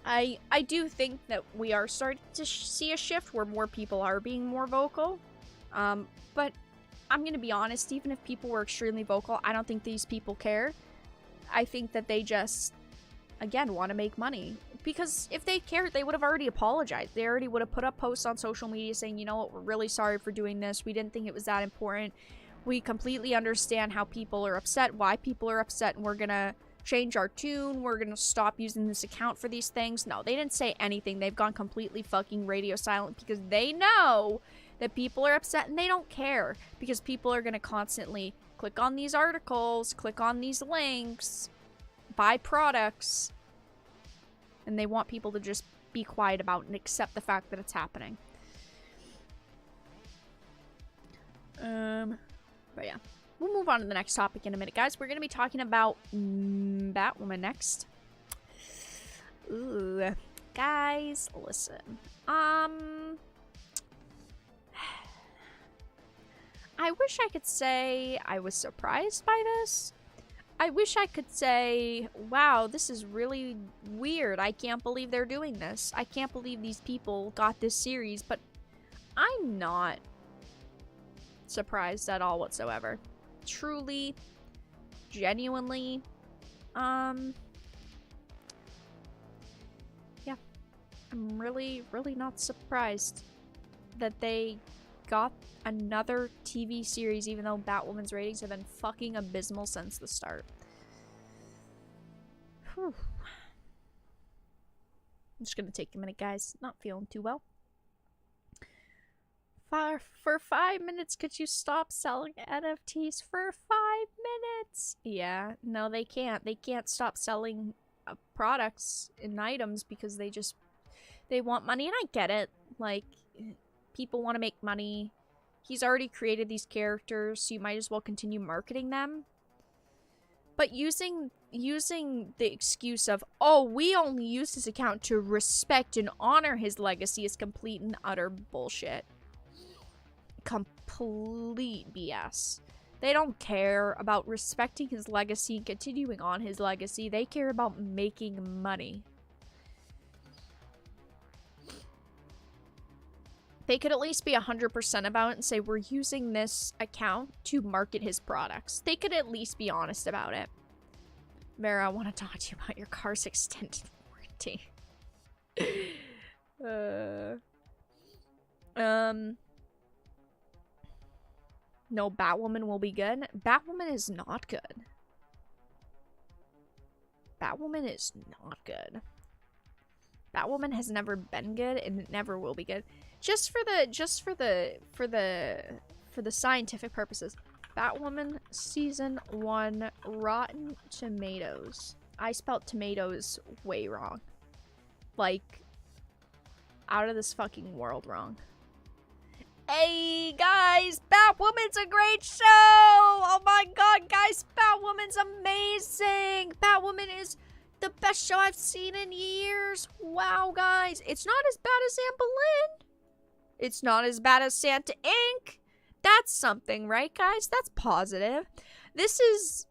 S1: I do think that we are starting to see a shift where more people are being more vocal. But I'm gonna be honest, even if people were extremely vocal, I don't think these people care. I think that they just, again, want to make money. Because if they cared, they would have already apologized. They already would have put up posts on social media saying, you know what, we're really sorry for doing this. We didn't think it was that important. We completely understand how people are upset, why people are upset, and we're gonna change our tune. We're gonna stop using this account for these things. No, they didn't say anything. They've gone completely fucking radio silent because they know that people are upset and they don't care. Because people are gonna constantly click on these articles, click on these links, buy products, and they want people to just be quiet about it and accept the fact that it's happening. But yeah, we'll move on to the next topic in a minute, guys. We're going to be talking about Batwoman next. Ooh, guys, listen. I wish I could say I was surprised by this. I wish I could say, wow, this is really weird. I can't believe they're doing this. I can't believe these people got this series, but I'm not surprised at all whatsoever. Truly, genuinely, yeah. I'm really, really not surprised that they got another TV series, even though Batwoman's ratings have been fucking abysmal since the start. Whew. I'm just gonna take a minute, guys. Not feeling too well. For 5 minutes, could you stop selling NFTs for 5 minutes? Yeah, no, they can't. They can't stop selling products and items because they want money, and I get it. Like, people want to make money. He's already created these characters, so you might as well continue marketing them. But using the excuse of, oh, we only use his account to respect and honor his legacy is complete and utter bullshit. Complete BS. They don't care about respecting his legacy and continuing on his legacy. They care about making money. They could at least be 100% about it and say, we're using this account to market his products. They could at least be honest about it. Vera, I want to talk to you about your car's extended warranty. No, Batwoman will be good. Batwoman is not good. Batwoman is not good. Batwoman has never been good, and it never will be good. Just for the scientific purposes. Batwoman Season 1 Rotten Tomatoes. I spelled tomatoes way wrong. Like, out of this fucking world wrong. Hey, guys! Batwoman's a great show! Oh my god, guys! Batwoman's amazing! Batwoman is the best show I've seen in years. Wow, guys. It's not as bad as Anne Boleyn. It's not as bad as Santa Inc. That's something, right, guys? That's positive. It says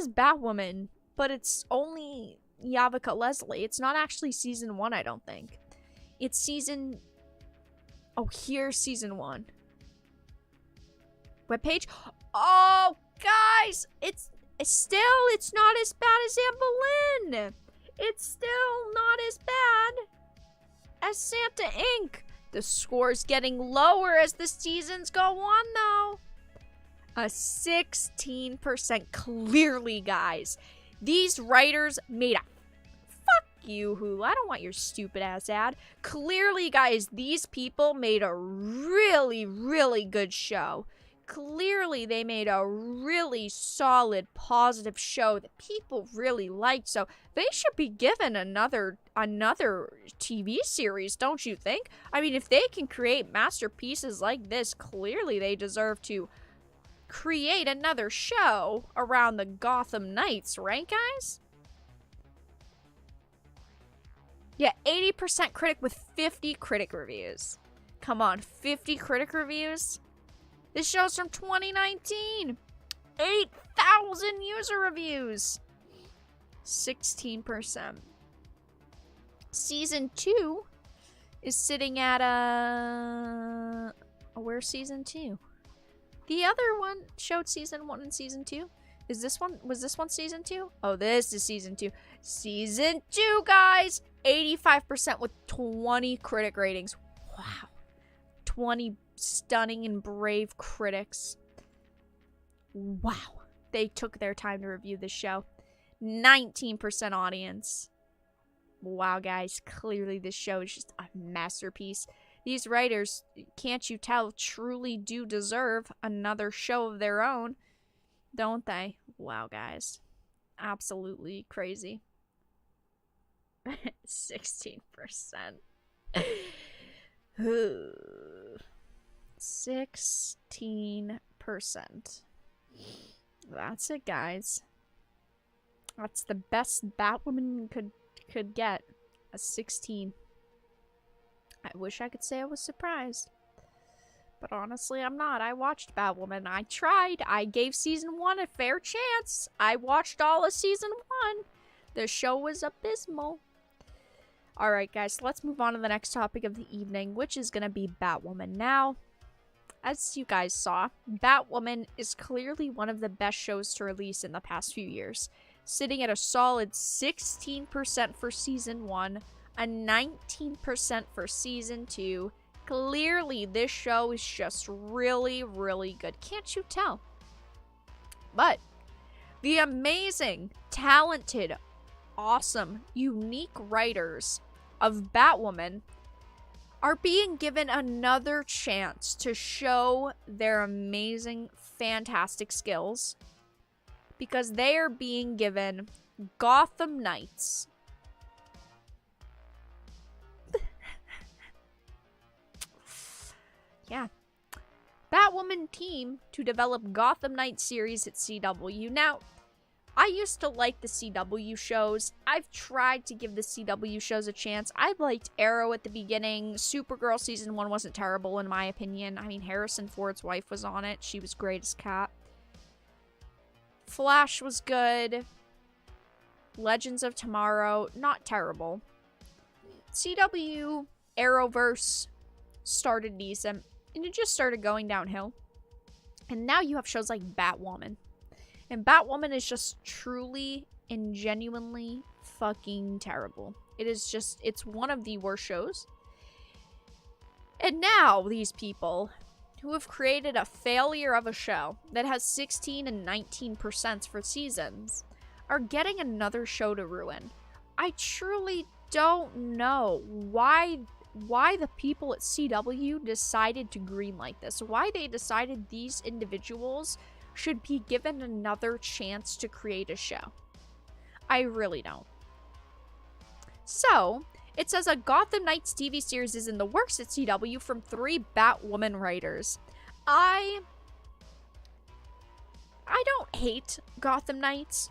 S1: Batwoman, but it's only Yavika Leslie. It's not actually season 1, I don't think. It's season... Oh, here's season 1. Webpage? Oh, guys! It's not as bad as Anne Boleyn! It's still not as bad as Santa Inc. The score's getting lower as the seasons go on, though. A 16%. Clearly, guys. These writers made a... Fuck you, Hulu. I don't want your stupid-ass ad. Clearly, guys, these people made a really, really good show. Clearly, they made a really solid, positive show that people really liked. So they should be given another TV series, don't you think? I mean, if they can create masterpieces like this, clearly they deserve to create another show around the Gotham Knights, right, guys? Yeah, 80% critic with 50 critic reviews. Come on, 50 critic reviews? This show's from 2019. 8,000 user reviews. 16%. Season 2 is sitting at where's season 2? The other one showed season 1 and season 2. Was this one season 2? Oh, this is season 2. Season 2, guys! 85% with 20 critic ratings. Wow. 20 stunning and brave critics. Wow. They took their time to review this show. 19% audience. Wow, guys. Clearly this show is just a masterpiece. These writers, can't you tell, truly do deserve another show of their own, don't they? Wow, guys. Absolutely crazy. 16%. 16%. That's it, guys. That's the best Batwoman could get. A 16. I wish I could say I was surprised. But honestly, I'm not. I watched Batwoman. I tried. I gave season 1 a fair chance. I watched all of season 1. The show was abysmal. Alright, guys. Let's move on to the next topic of the evening, which is going to be Batwoman. Now, as you guys saw, Batwoman is clearly one of the best shows to release in the past few years. Sitting at a solid 16% for season 1, a 19% for season 2. Clearly, this show is just really, really good. Can't you tell? But the amazing, talented, awesome, unique writers of Batwoman are being given another chance to show their amazing, fantastic skills, because they are being given Gotham Knights. Yeah. Batwoman team to develop Gotham Knights series at CW. Now, I used to like the CW shows. I've tried to give the CW shows a chance. I liked Arrow at the beginning. Supergirl season 1 wasn't terrible in my opinion. I mean, Harrison Ford's wife was on it. She was great as Cat. Flash was good. Legends of Tomorrow, not terrible. CW, Arrowverse, started decent, and it just started going downhill. And now you have shows like Batwoman. And Batwoman is just truly and genuinely fucking terrible. It is just, it's one of the worst shows. And now these people who have created a failure of a show that has 16 and 19% for seasons are getting another show to ruin. I truly don't know why the people at CW decided to greenlight this. Why they decided these individuals should be given another chance to create a show. I really don't. So, it says a Gotham Knights TV series is in the works at CW from 3 Batwoman writers. I don't hate Gotham Knights.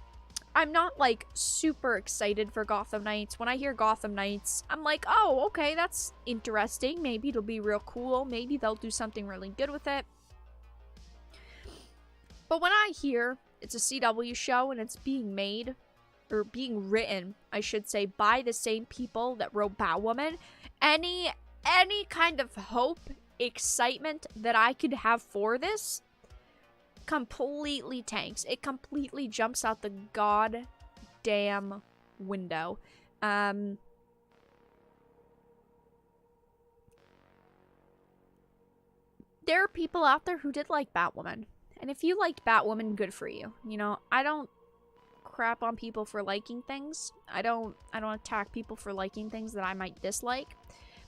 S1: I'm not, like, super excited for Gotham Knights. When I hear Gotham Knights, I'm like, oh, okay, that's interesting. Maybe it'll be real cool. Maybe they'll do something really good with it. But when I hear it's a CW show and it's being made, or being written, I should say, by the same people that wrote Batwoman, any kind of hope, excitement that I could have for this completely tanks. It completely jumps out the goddamn window. There are people out there who did like Batwoman. And if you liked Batwoman, good for you. You know, I don't crap on people for liking things. I don't attack people for liking things that I might dislike.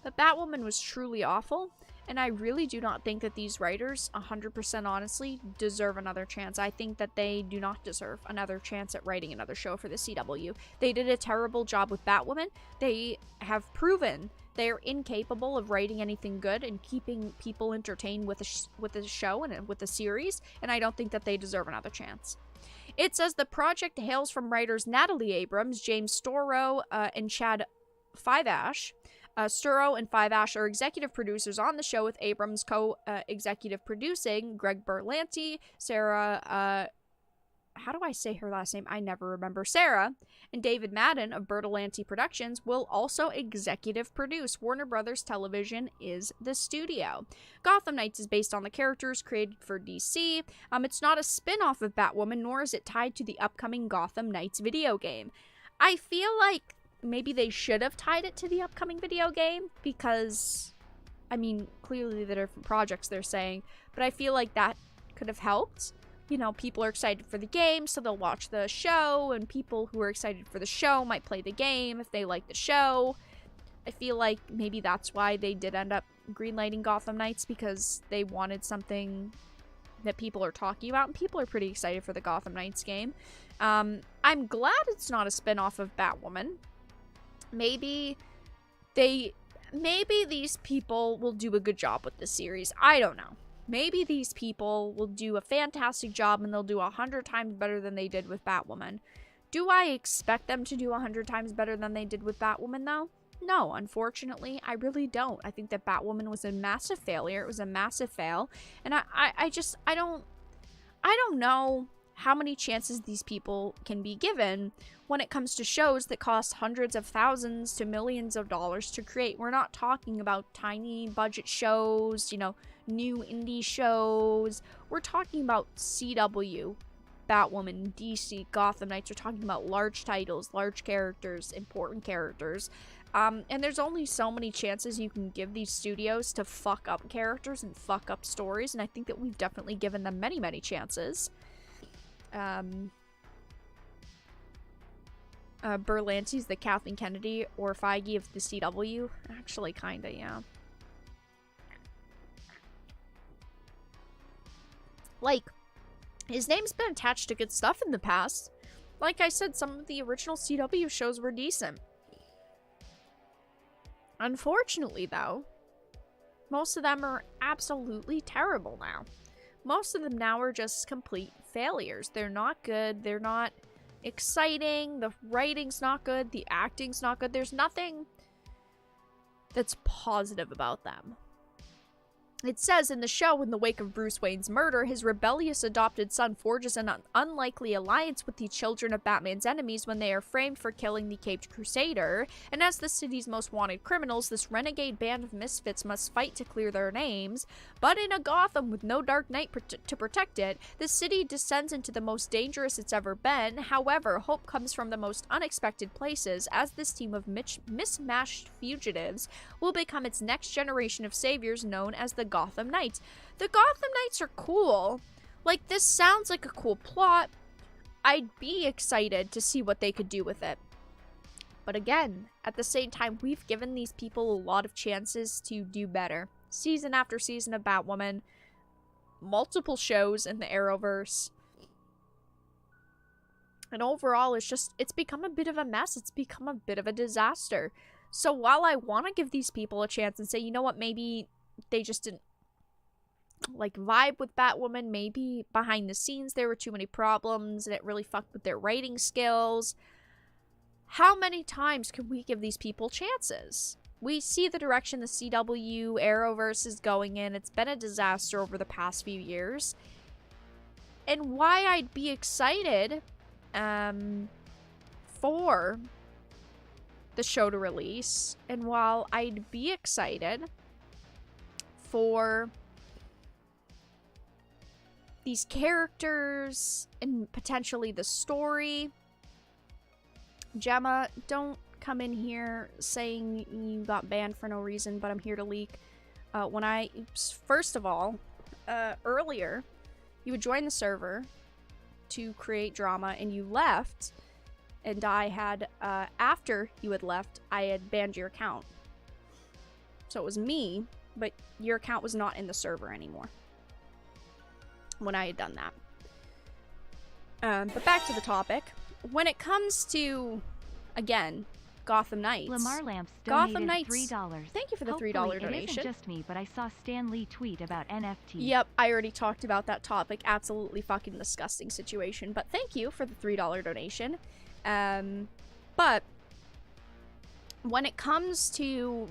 S1: But Batwoman was truly awful, and I really do not think that these writers, 100% honestly, deserve another chance. I think that they do not deserve another chance at writing another show for the CW. They did a terrible job with Batwoman. They have proven they are incapable of writing anything good and keeping people entertained with a show and with a series, and I don't think that they deserve another chance. It says the project hails from writers Natalie Abrams, James Storrow, and Chad Fiveash. Storrow and Fiveash are executive producers on the show, with Abrams co-executive producing. Greg Berlanti, Sarah, how do I say her last name? I never remember. Sarah, and David Madden of Berlanti Productions will also executive produce. Warner Brothers Television is the studio. Gotham Knights is based on the characters created for DC. It's not a spin-off of Batwoman, nor is it tied to the upcoming Gotham Knights video game. I feel like maybe they should have tied it to the upcoming video game, because, I mean, clearly the different projects they're saying, but I feel like that could have helped. You know, people are excited for the game, so they'll watch the show, and people who are excited for the show might play the game if they like the show. I feel like maybe that's why they did end up greenlighting Gotham Knights, because they wanted something that people are talking about, and people are pretty excited for the Gotham Knights game. I'm glad it's not a spin-off of Batwoman. Maybe these people will do a good job with this series. I don't know. Maybe these people will do a fantastic job and they'll do 100 times better than they did with Batwoman. Do I expect them to do 100 times better than they did with Batwoman, though? No, unfortunately, I really don't. I think that Batwoman was a massive failure. It was a massive fail. And I don't know how many chances these people can be given when it comes to shows that cost hundreds of thousands to millions of dollars to create. We're not talking about tiny budget shows, you know, new indie shows. We're talking about CW, Batwoman, DC, Gotham Knights. We're talking about large titles, large characters, important characters. And there's only so many chances you can give these studios to fuck up characters and fuck up stories, and I think that we've definitely given them many, many chances. Berlanti's the Kathleen Kennedy or Feige of the CW. Actually, kinda, yeah. Like, his name's been attached to good stuff in the past. Like I said, some of the original CW shows were decent. Unfortunately, though, most of them are absolutely terrible now. Most of them now are just complete failures. They're not good. They're not exciting. The writing's not good. The acting's not good. There's nothing that's positive about them. It says in the show, in the wake of Bruce Wayne's murder, his rebellious adopted son forges an unlikely alliance with the children of Batman's enemies when they are framed for killing the Caped Crusader. And as the city's most wanted criminals, this renegade band of misfits must fight to clear their names. But in a Gotham with no Dark Knight to protect it, the city descends into the most dangerous it's ever been. However, hope comes from the most unexpected places, as this team of mismatched fugitives will become its next generation of saviors, known as the Gotham Knights. The Gotham Knights are cool. Like, this sounds like a cool plot. I'd be excited to see what they could do with it. But again, at the same time, we've given these people a lot of chances to do better. Season after season of Batwoman, multiple shows in the Arrowverse. And overall, it's become a bit of a mess. It's become a bit of a disaster. So while I want to give these people a chance and say, you know what, maybe they just didn't like vibe with Batwoman, maybe behind the scenes there were too many problems and it really fucked with their writing skills. How many times can we give these people chances? We see the direction the CW Arrowverse is going in. It's been a disaster over the past few years. And why I'd be excited for the show to release, and while I'd be excited for these characters and potentially the story, Gemma, don't come in here saying you got banned for no reason, but I'm here to leak. First of all, earlier, you would join the server to create drama, and you left, and I had, after you had left, I had banned your account. So it was me, but your account was not in the server anymore when I had done that. But back to the topic. When it comes to, again, Gotham Knights.
S2: Lamar Lamps
S1: Gotham
S2: donated
S1: Knights.
S2: $3.
S1: Thank you for the $3
S2: Hopefully
S1: donation.
S2: It isn't just me, but I saw Stan Lee tweet about NFT.
S1: Yep, I already talked about that topic. Absolutely fucking disgusting situation. But thank you for the $3 donation. But when it comes to,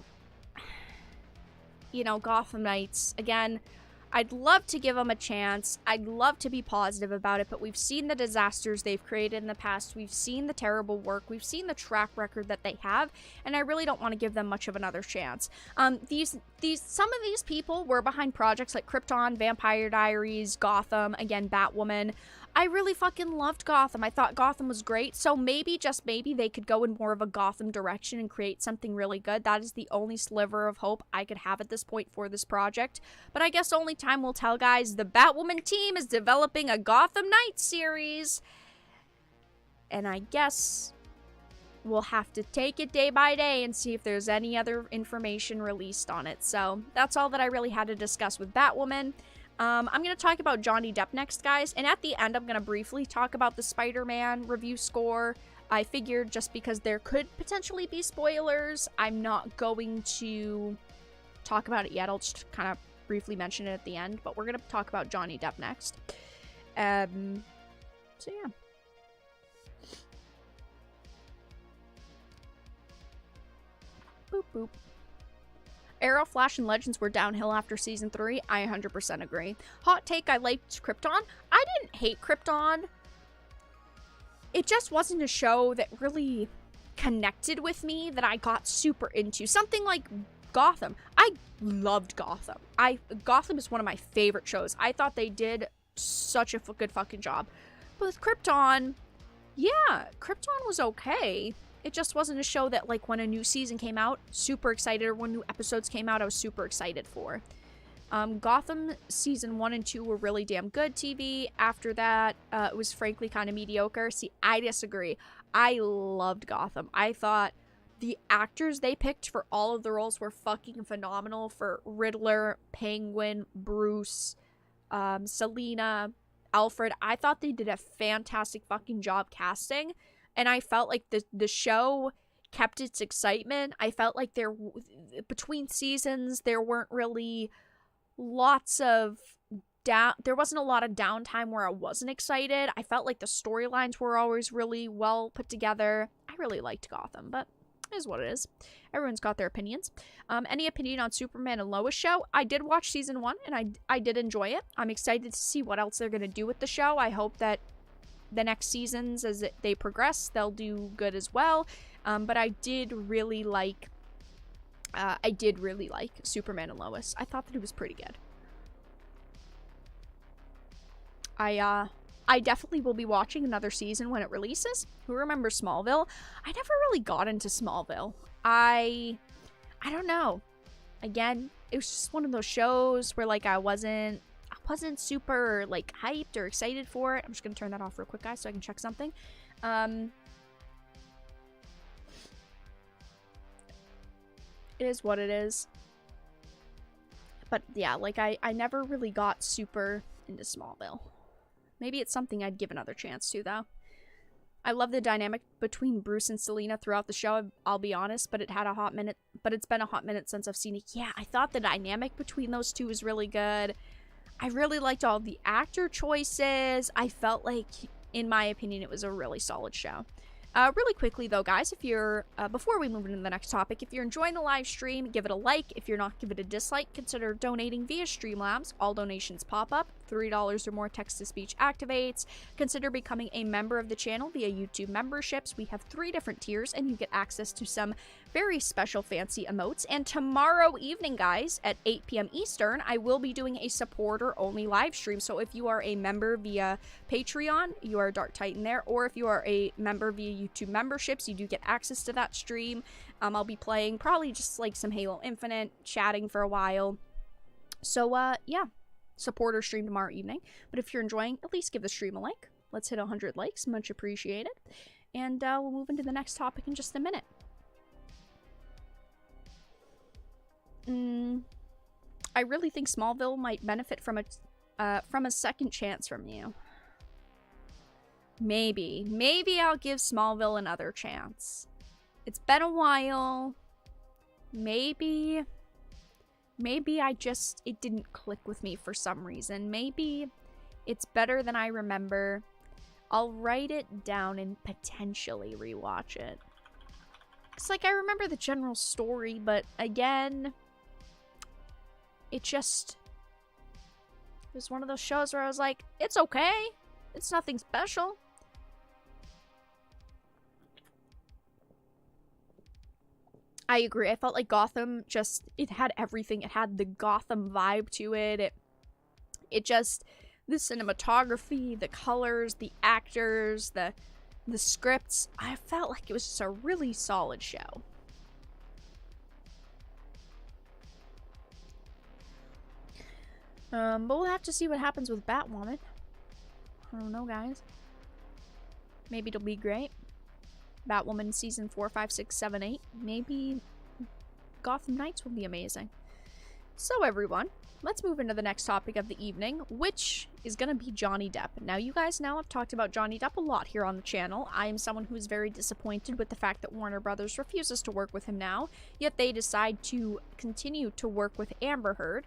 S1: you know, Gotham Knights, again, I'd love to give them a chance. I'd love to be positive about it, but we've seen the disasters they've created in the past. We've seen the terrible work. We've seen the track record that they have, and I really don't want to give them much of another chance. Some of these people were behind projects like Krypton, Vampire Diaries, Gotham, again, Batwoman. I really fucking loved Gotham. I thought Gotham was great, so maybe, just maybe, they could go in more of a Gotham direction and create something really good. That is the only sliver of hope I could have at this point for this project. But I guess only time will tell, guys. The Batwoman team is developing a Gotham Knights series, and I guess we'll have to take it day by day and see if there's any other information released on it. So that's all that I really had to discuss with Batwoman. I'm going to talk about Johnny Depp next, guys, and at the end, I'm going to briefly talk about the Spider-Man review score. I figured just because there could potentially be spoilers, I'm not going to talk about it yet. I'll just kind of briefly mention it at the end, but we're going to talk about Johnny Depp next. So yeah. Boop, boop. Arrow, Flash, and Legends were downhill after Season 3. I 100% agree. Hot take, I liked Krypton. I didn't hate Krypton. It just wasn't a show that really connected with me, that I got super into. Something like Gotham. I loved Gotham. Gotham is one of my favorite shows. I thought they did such a good fucking job. But with Krypton, yeah, Krypton was okay. It just wasn't a show that, like, when a new season came out, super excited, or when new episodes came out, I was super excited for. Gotham Season 1 and 2 were really damn good TV. After that, it was frankly kind of mediocre. See, I disagree. I loved Gotham. I thought the actors they picked for all of the roles were fucking phenomenal. For Riddler, Penguin, Bruce, Selina, Alfred. I thought they did a fantastic fucking job casting. And I felt like the show kept its excitement. I felt like between seasons, there weren't really there wasn't a lot of downtime where I wasn't excited. I felt like the storylines were always really well put together. I really liked Gotham, but Is what it is. Everyone's got their opinions. Any opinion on Superman and Lois show? I did watch season 1, and I did enjoy it. I'm excited to see what else they're going to do with the show. I hope that the next seasons, as they progress, they'll do good as well. But I did really like Superman and Lois. I thought that it was pretty good. I definitely will be watching another season when it releases. Who remembers Smallville? I never really got into Smallville. I don't know. Again, it was just one of those shows where like I wasn't super like hyped or excited for it. I'm just gonna turn that off real quick, guys, so I can check something. It is what it is. But yeah, like I never really got super into Smallville. Maybe it's something I'd give another chance to, though. I love the dynamic between Bruce and Selena throughout the show, I'll be honest, but it's been a hot minute since I've seen it. Yeah, I thought the dynamic between those two was really good. I really liked all the actor choices. I felt like, in my opinion, it was a really solid show. Really quickly, though, guys, if you're, before we move into the next topic, if you're enjoying the live stream, give it a like. If you're not, give it a dislike. Consider donating via Streamlabs. All donations pop up. $3 or more text-to-speech activates. Consider becoming a member of the channel via YouTube memberships. We have 3 different tiers, and you get access to some very special fancy emotes. And tomorrow evening, guys, at 8 p.m. Eastern, I will be doing a supporter-only live stream. So if you are a member via Patreon, you are a Dark Titan there. Or if you are a member via YouTube memberships, you do get access to that stream. I'll be playing probably just like some Halo Infinite, chatting for a while. So, yeah. Supporter stream tomorrow evening. But if you're enjoying, at least give the stream a like. Let's hit 100 likes. Much appreciated. And we'll move into the next topic in just a minute. I really think Smallville might benefit from a second chance from you. Maybe I'll give Smallville another chance. It's been a while. Maybe it didn't click with me for some reason. Maybe it's better than I remember. I'll write it down and potentially rewatch it. It's like I remember the general story, but again, it was one of those shows where I was like, it's okay. It's nothing special. I agree. I felt like Gotham it had everything. It had the Gotham vibe to it. It just, the cinematography, the colors, the actors, the scripts. I felt like it was just a really solid show. But we'll have to see what happens with Batwoman. I don't know, guys. Maybe it'll be great. Batwoman season 4, 5, 6, 7, 8. Maybe Gotham Knights will be amazing. So everyone, let's move into the next topic of the evening, which is going to be Johnny Depp. Now you guys know I've talked about Johnny Depp a lot here on the channel. I am someone who is very disappointed with the fact that Warner Brothers refuses to work with him now, yet they decide to continue to work with Amber Heard.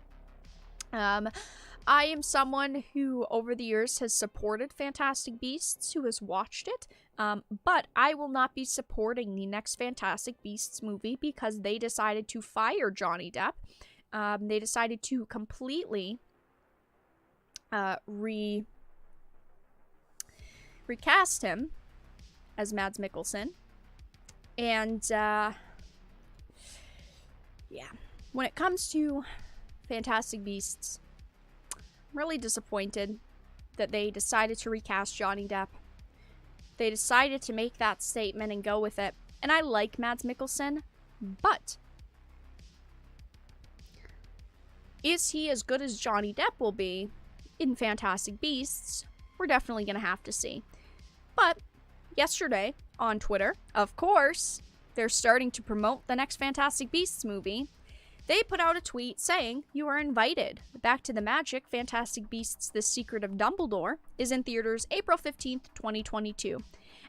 S1: I am someone who, over the years, has supported Fantastic Beasts, who has watched it, but I will not be supporting the next Fantastic Beasts movie because they decided to fire Johnny Depp. They decided to completely recast him as Mads Mikkelsen. And, yeah. When it comes to Fantastic Beasts, I'm really disappointed that they decided to recast Johnny Depp. They decided to make that statement and go with it. And I like Mads Mikkelsen, but is he as good as Johnny Depp will be in Fantastic Beasts? We're definitely going to have to see. But yesterday on Twitter, of course, they're starting to promote the next Fantastic Beasts movie. They put out a tweet saying, "You are invited. Back to the Magic, Fantastic Beasts: The Secret of Dumbledore is in theaters April 15th, 2022.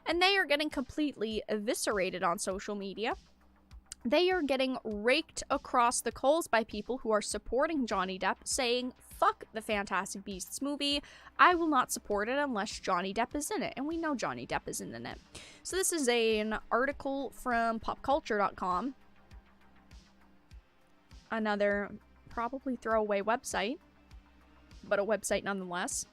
S1: And they are getting completely eviscerated on social media. They are getting raked across the coals by people who are supporting Johnny Depp, saying, fuck the Fantastic Beasts movie. I will not support it unless Johnny Depp is in it, and we know Johnny Depp isn't in it. So this is an article from popculture.com. Another probably throwaway website, but a website nonetheless.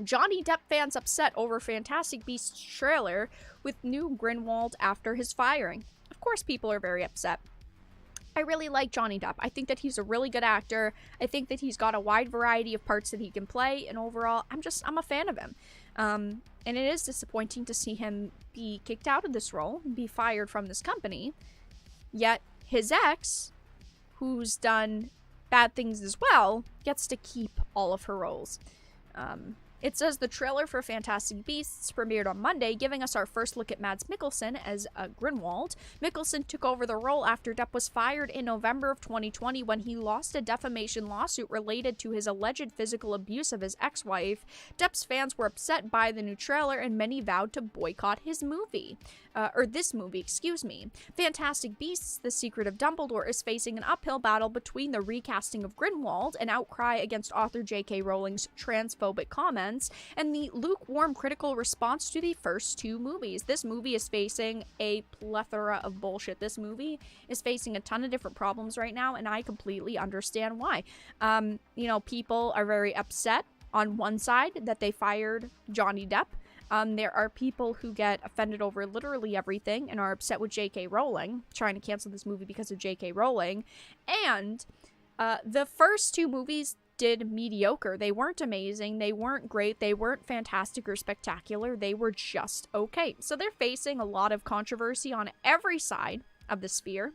S1: Johnny Depp fans upset over Fantastic Beasts trailer with new Grindelwald after his firing. Of course people are very upset. I really like Johnny Depp. I think that he's a really good actor. I think that he's got a wide variety of parts that he can play, and overall, I'm a fan of him. And it is disappointing to see him be kicked out of this role and be fired from this company. Yet his ex, who's done bad things as well, gets to keep all of her roles. It says the trailer for Fantastic Beasts premiered on Monday, giving us our first look at Mads Mikkelsen as Grindelwald. Mikkelsen took over the role after Depp was fired in November of 2020 when he lost a defamation lawsuit related to his alleged physical abuse of his ex-wife. Depp's fans were upset by the new trailer, and many vowed to boycott his movie. This movie, excuse me. Fantastic Beasts: The Secret of Dumbledore is facing an uphill battle between the recasting of Grindelwald, an outcry against author J.K. Rowling's transphobic comments, and the lukewarm critical response to the first two movies. This movie is facing a plethora of bullshit. This movie is facing a ton of different problems right now, and I completely understand why. People are very upset on one side that they fired Johnny Depp. There are people who get offended over literally everything and are upset with J.K. Rowling, trying to cancel this movie because of J.K. Rowling. And the first two movies did mediocre. They weren't amazing. They weren't great. They weren't fantastic or spectacular. They were just okay. So they're facing a lot of controversy on every side of the sphere.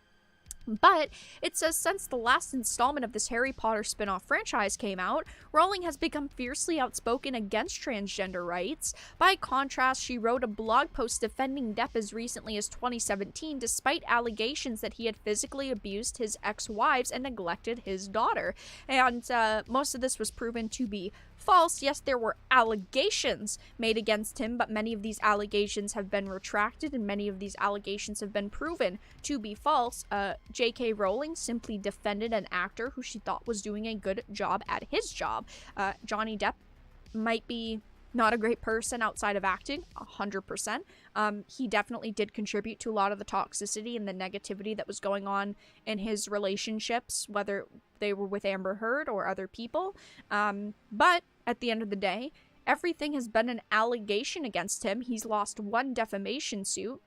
S1: But it says since the last installment of this Harry Potter spin-off franchise came out, Rowling has become fiercely outspoken against transgender rights. By contrast, she wrote a blog post defending Depp as recently as 2017, despite allegations that he had physically abused his ex-wives and neglected his daughter. And most of this was proven to be false. Yes, there were allegations made against him, but many of these allegations have been retracted and many of these allegations have been proven to be false. J.K. Rowling simply defended an actor who she thought was doing a good job at his job. Johnny Depp might be not a great person outside of acting, 100%. He definitely did contribute to a lot of the toxicity and the negativity that was going on in his relationships, whether they were with Amber Heard or other people. But at the end of the day, everything has been an allegation against him. He's lost one defamation suit.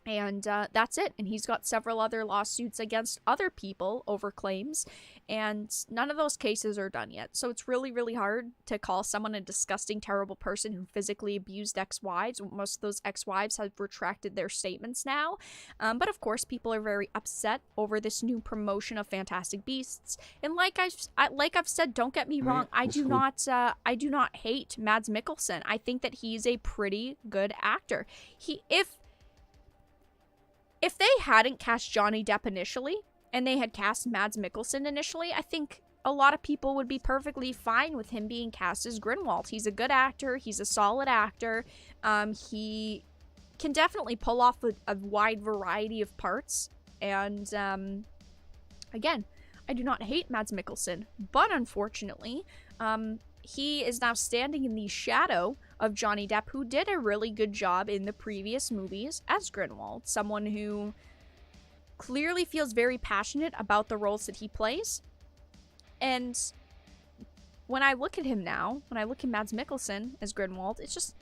S1: And that's it. And he's got several other lawsuits against other people over claims. And none of those cases are done yet. So it's really, really hard to call someone a disgusting, terrible person who physically abused ex-wives. Most of those ex-wives have retracted their statements now. But of course, people are very upset over this new promotion of Fantastic Beasts. And like I've said, don't get me wrong, I do not hate Mads Mikkelsen. I think that he's a pretty good actor. If they hadn't cast Johnny Depp initially, and they had cast Mads Mikkelsen initially, I think a lot of people would be perfectly fine with him being cast as Grindelwald. He's a good actor. He's a solid actor. He can definitely pull off a wide variety of parts. And, again, I do not hate Mads Mikkelsen, but unfortunately, he is now standing in the shadow of Johnny Depp, who did a really good job in the previous movies as Grindelwald. Someone who clearly feels very passionate about the roles that he plays. And when I look at him now, when I look at Mads Mikkelsen as Grindelwald, it's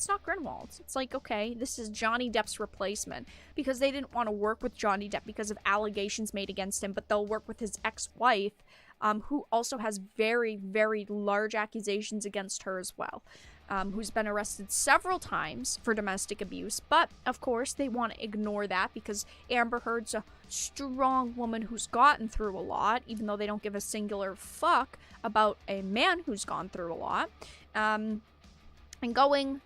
S1: not Grindelwald. It's like, okay, this is Johnny Depp's replacement. Because they didn't want to work with Johnny Depp because of allegations made against him, but they'll work with his ex-wife, who also has very, very large accusations against her as well, who's been arrested several times for domestic abuse. But, of course, they want to ignore that because Amber Heard's a strong woman who's gotten through a lot, even though they don't give a singular fuck about a man who's gone through a lot. And going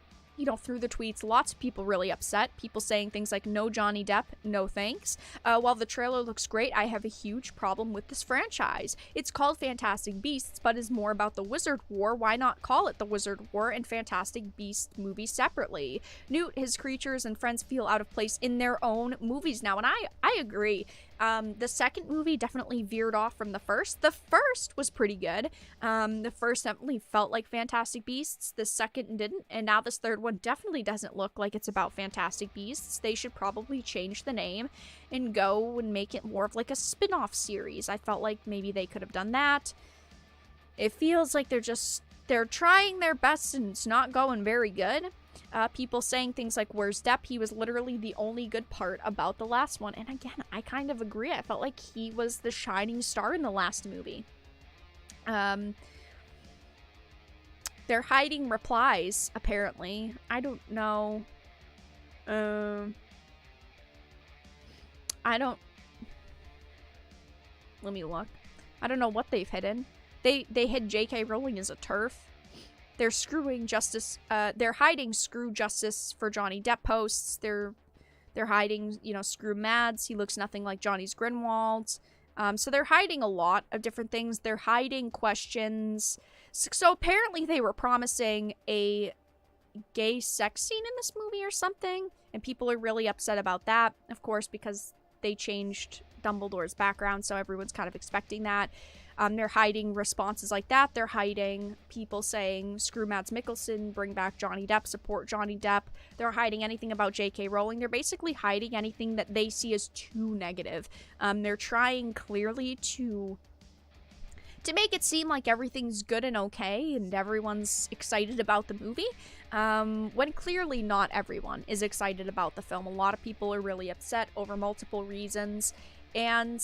S1: through the tweets, lots of people really upset. People saying things like, no Johnny Depp, no thanks. While the trailer looks great, I have a huge problem with this franchise. It's called Fantastic Beasts, but is more about the Wizard War. Why not call it the Wizard War and Fantastic Beasts movies separately? Newt, his creatures, and friends feel out of place in their own movies now, and I agree. The second movie definitely veered off from the first. The first was pretty good. The first definitely felt like Fantastic Beasts. The second didn't. And now this third one definitely doesn't look like it's about Fantastic Beasts. They should probably change the name and go and make it more of like a spin-off series. I felt like maybe they could have done that. It feels like they're trying their best and it's not going very good. People saying things like, where's Depp? He was literally the only good part about the last one. And again, I kind of agree. I felt like he was the shining star in the last movie. They're hiding replies, apparently. I don't know. Let me look. I don't know what they've hidden. They hid J.K. Rowling as a TERF. They're they're hiding screw justice for Johnny Depp posts. They're hiding, screw Mads. He looks nothing like Johnny's Grinwald. So they're hiding a lot of different things. They're hiding questions. So apparently they were promising a gay sex scene in this movie or something. And people are really upset about that, of course, because they changed Dumbledore's background. So everyone's kind of expecting that. They're hiding responses like that. They're hiding people saying, screw Mads Mikkelsen, bring back Johnny Depp, support Johnny Depp. They're hiding anything about J.K. Rowling. They're basically hiding anything that they see as too negative. They're trying clearly to make it seem like everything's good and okay and everyone's excited about the movie, when clearly not everyone is excited about the film. A lot of people are really upset over multiple reasons, and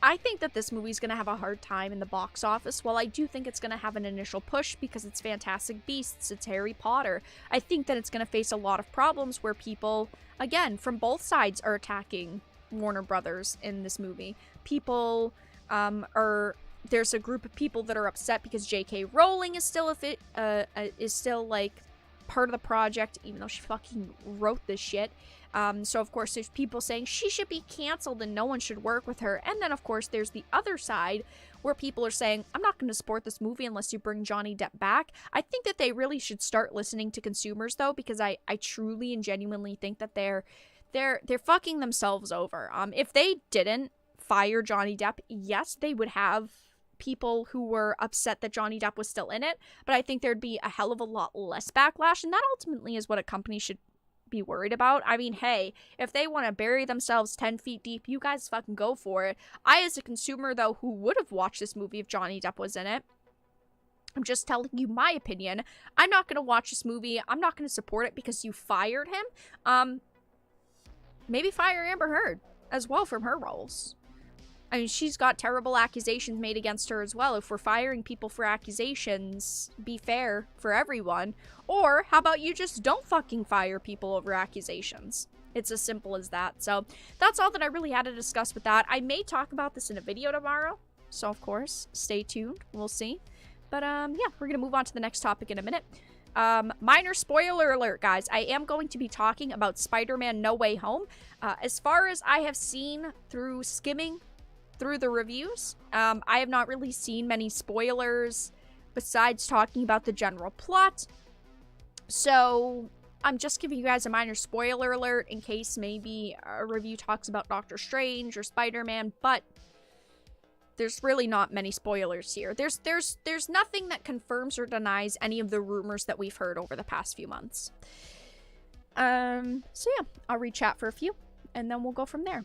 S1: I think that this movie's going to have a hard time in the box office. While I do think it's going to have an initial push because it's Fantastic Beasts, it's Harry Potter, I think that it's going to face a lot of problems where people, again, from both sides are attacking Warner Brothers in this movie. People there's a group of people that are upset because J.K. Rowling is still like part of the project, even though she fucking wrote this shit. So of course there's people saying she should be canceled and no one should work with her. And then of course there's the other side where people are saying, I'm not going to support this movie unless you bring Johnny Depp back. I think that they really should start listening to consumers though, because I truly and genuinely think that they're fucking themselves over. If they didn't fire Johnny Depp, yes, they would have people who were upset that Johnny Depp was still in it, but I think there'd be a hell of a lot less backlash, and that ultimately is what a company should be worried about. I mean, hey, if they want to bury themselves 10 feet deep, you guys fucking go for it. I, as a consumer, though, who would have watched this movie if Johnny Depp was in it, I'm just telling you my opinion. I'm not going to watch this movie. I'm not going to support it because you fired him. Maybe fire Amber Heard as well from her roles. I mean, she's got terrible accusations made against her as well. If we're firing people for accusations, be fair for everyone. Or how about you just don't fucking fire people over accusations? It's as simple as that. So that's all that I really had to discuss with that. I may talk about this in a video tomorrow. So of course, stay tuned. We'll see. But yeah, we're going to move on to the next topic in a minute. Minor spoiler alert, guys. I am going to be talking about Spider-Man No Way Home. As far as I have seen through skimming through the reviews, I have not really seen many spoilers besides talking about the general plot. So I'm just giving you guys a minor spoiler alert in case maybe a review talks about Doctor Strange or Spider-Man, but there's really not many spoilers here. There's nothing that confirms or denies any of the rumors that we've heard over the past few months. So yeah, I'll read chat for a few and then we'll go from there.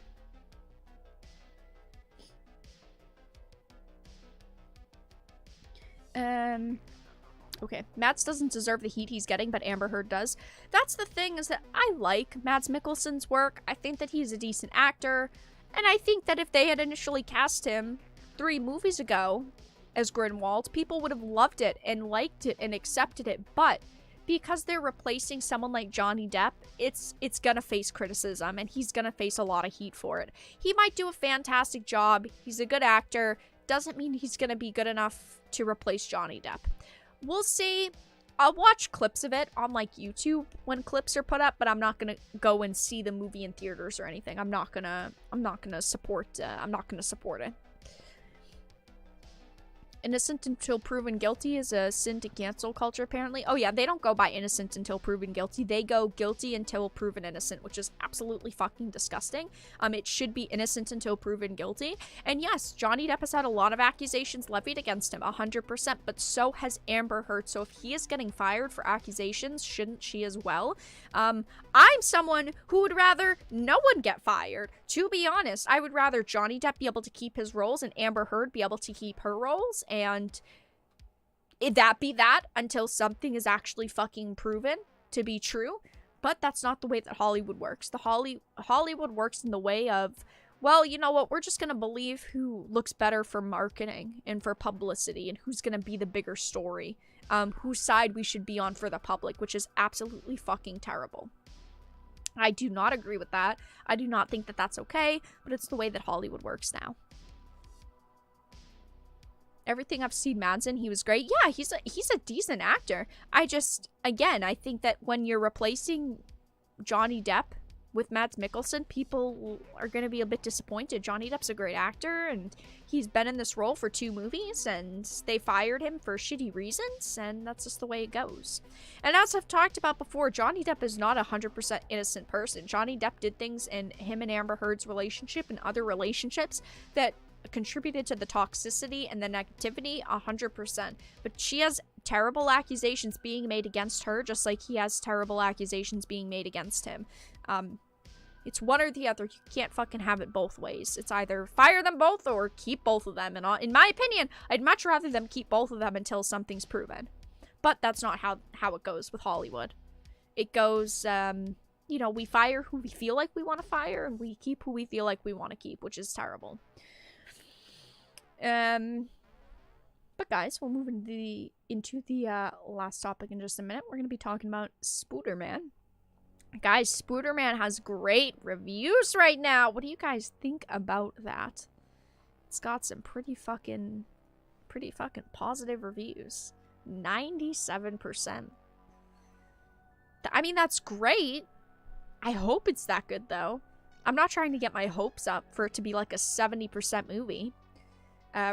S1: Okay, Mads doesn't deserve the heat he's getting, but Amber Heard does. That's the thing, is that I like Mads Mikkelsen's work. I think that he's a decent actor, and I think that if they had initially cast him 3 movies ago as Grinwald, people would have loved it and liked it and accepted it, but because they're replacing someone like Johnny Depp, it's gonna face criticism, and he's gonna face a lot of heat for it. He might do a fantastic job, he's a good actor, doesn't mean he's gonna be good enough to replace Johnny Depp. We'll see. I'll watch clips of it on like YouTube when clips are put up, but I'm not gonna go and see the movie in theaters or anything. I'm not gonna support it. Innocent until proven guilty is a sin to cancel culture, apparently. Oh yeah, they don't go by innocent until proven guilty. They go guilty until proven innocent, which is absolutely fucking disgusting. It should be innocent until proven guilty. And yes, Johnny Depp has had a lot of accusations levied against him, 100%, but so has Amber Heard. So if he is getting fired for accusations, shouldn't she as well? I'm someone who would rather no one get fired. To be honest, I would rather Johnny Depp be able to keep his roles and Amber Heard be able to keep her roles, and that be that until something is actually fucking proven to be true. But that's not the way that Hollywood works. Hollywood works in the way of, well, you know what, we're just gonna believe who looks better for marketing and for publicity and who's gonna be the bigger story, whose side we should be on for the public, which is absolutely fucking terrible. I do not agree with that. I do not think that that's okay, but it's the way that Hollywood works now. Everything I've seen Mads in, he was great. Yeah, he's a decent actor. I think that when you're replacing Johnny Depp with Mads Mikkelsen, people are going to be a bit disappointed. Johnny Depp's a great actor, and he's been in this role for 2 movies, and they fired him for shitty reasons, and that's just the way it goes. And as I've talked about before, Johnny Depp is not a 100% innocent person. Johnny Depp did things in him and Amber Heard's relationship and other relationships that contributed to the toxicity and the negativity 100%. But she has terrible accusations being made against her, just like he has terrible accusations being made against him. It's one or the other. You can't fucking have it both ways. It's either fire them both or keep both of them. And in my opinion, I'd much rather them keep both of them until something's proven. But that's not how it goes with Hollywood. It goes, you know, we fire who we feel like we want to fire, and we keep who we feel like we want to keep, which is terrible. But guys, we'll move into the last topic in just a minute. We're going to be talking about Spooderman. Guys, Spooderman has great reviews right now. What do you guys think about that? It's got some pretty fucking positive reviews. 97%. I mean, that's great. I hope it's that good, though. I'm not trying to get my hopes up for it to be like a 70% movie.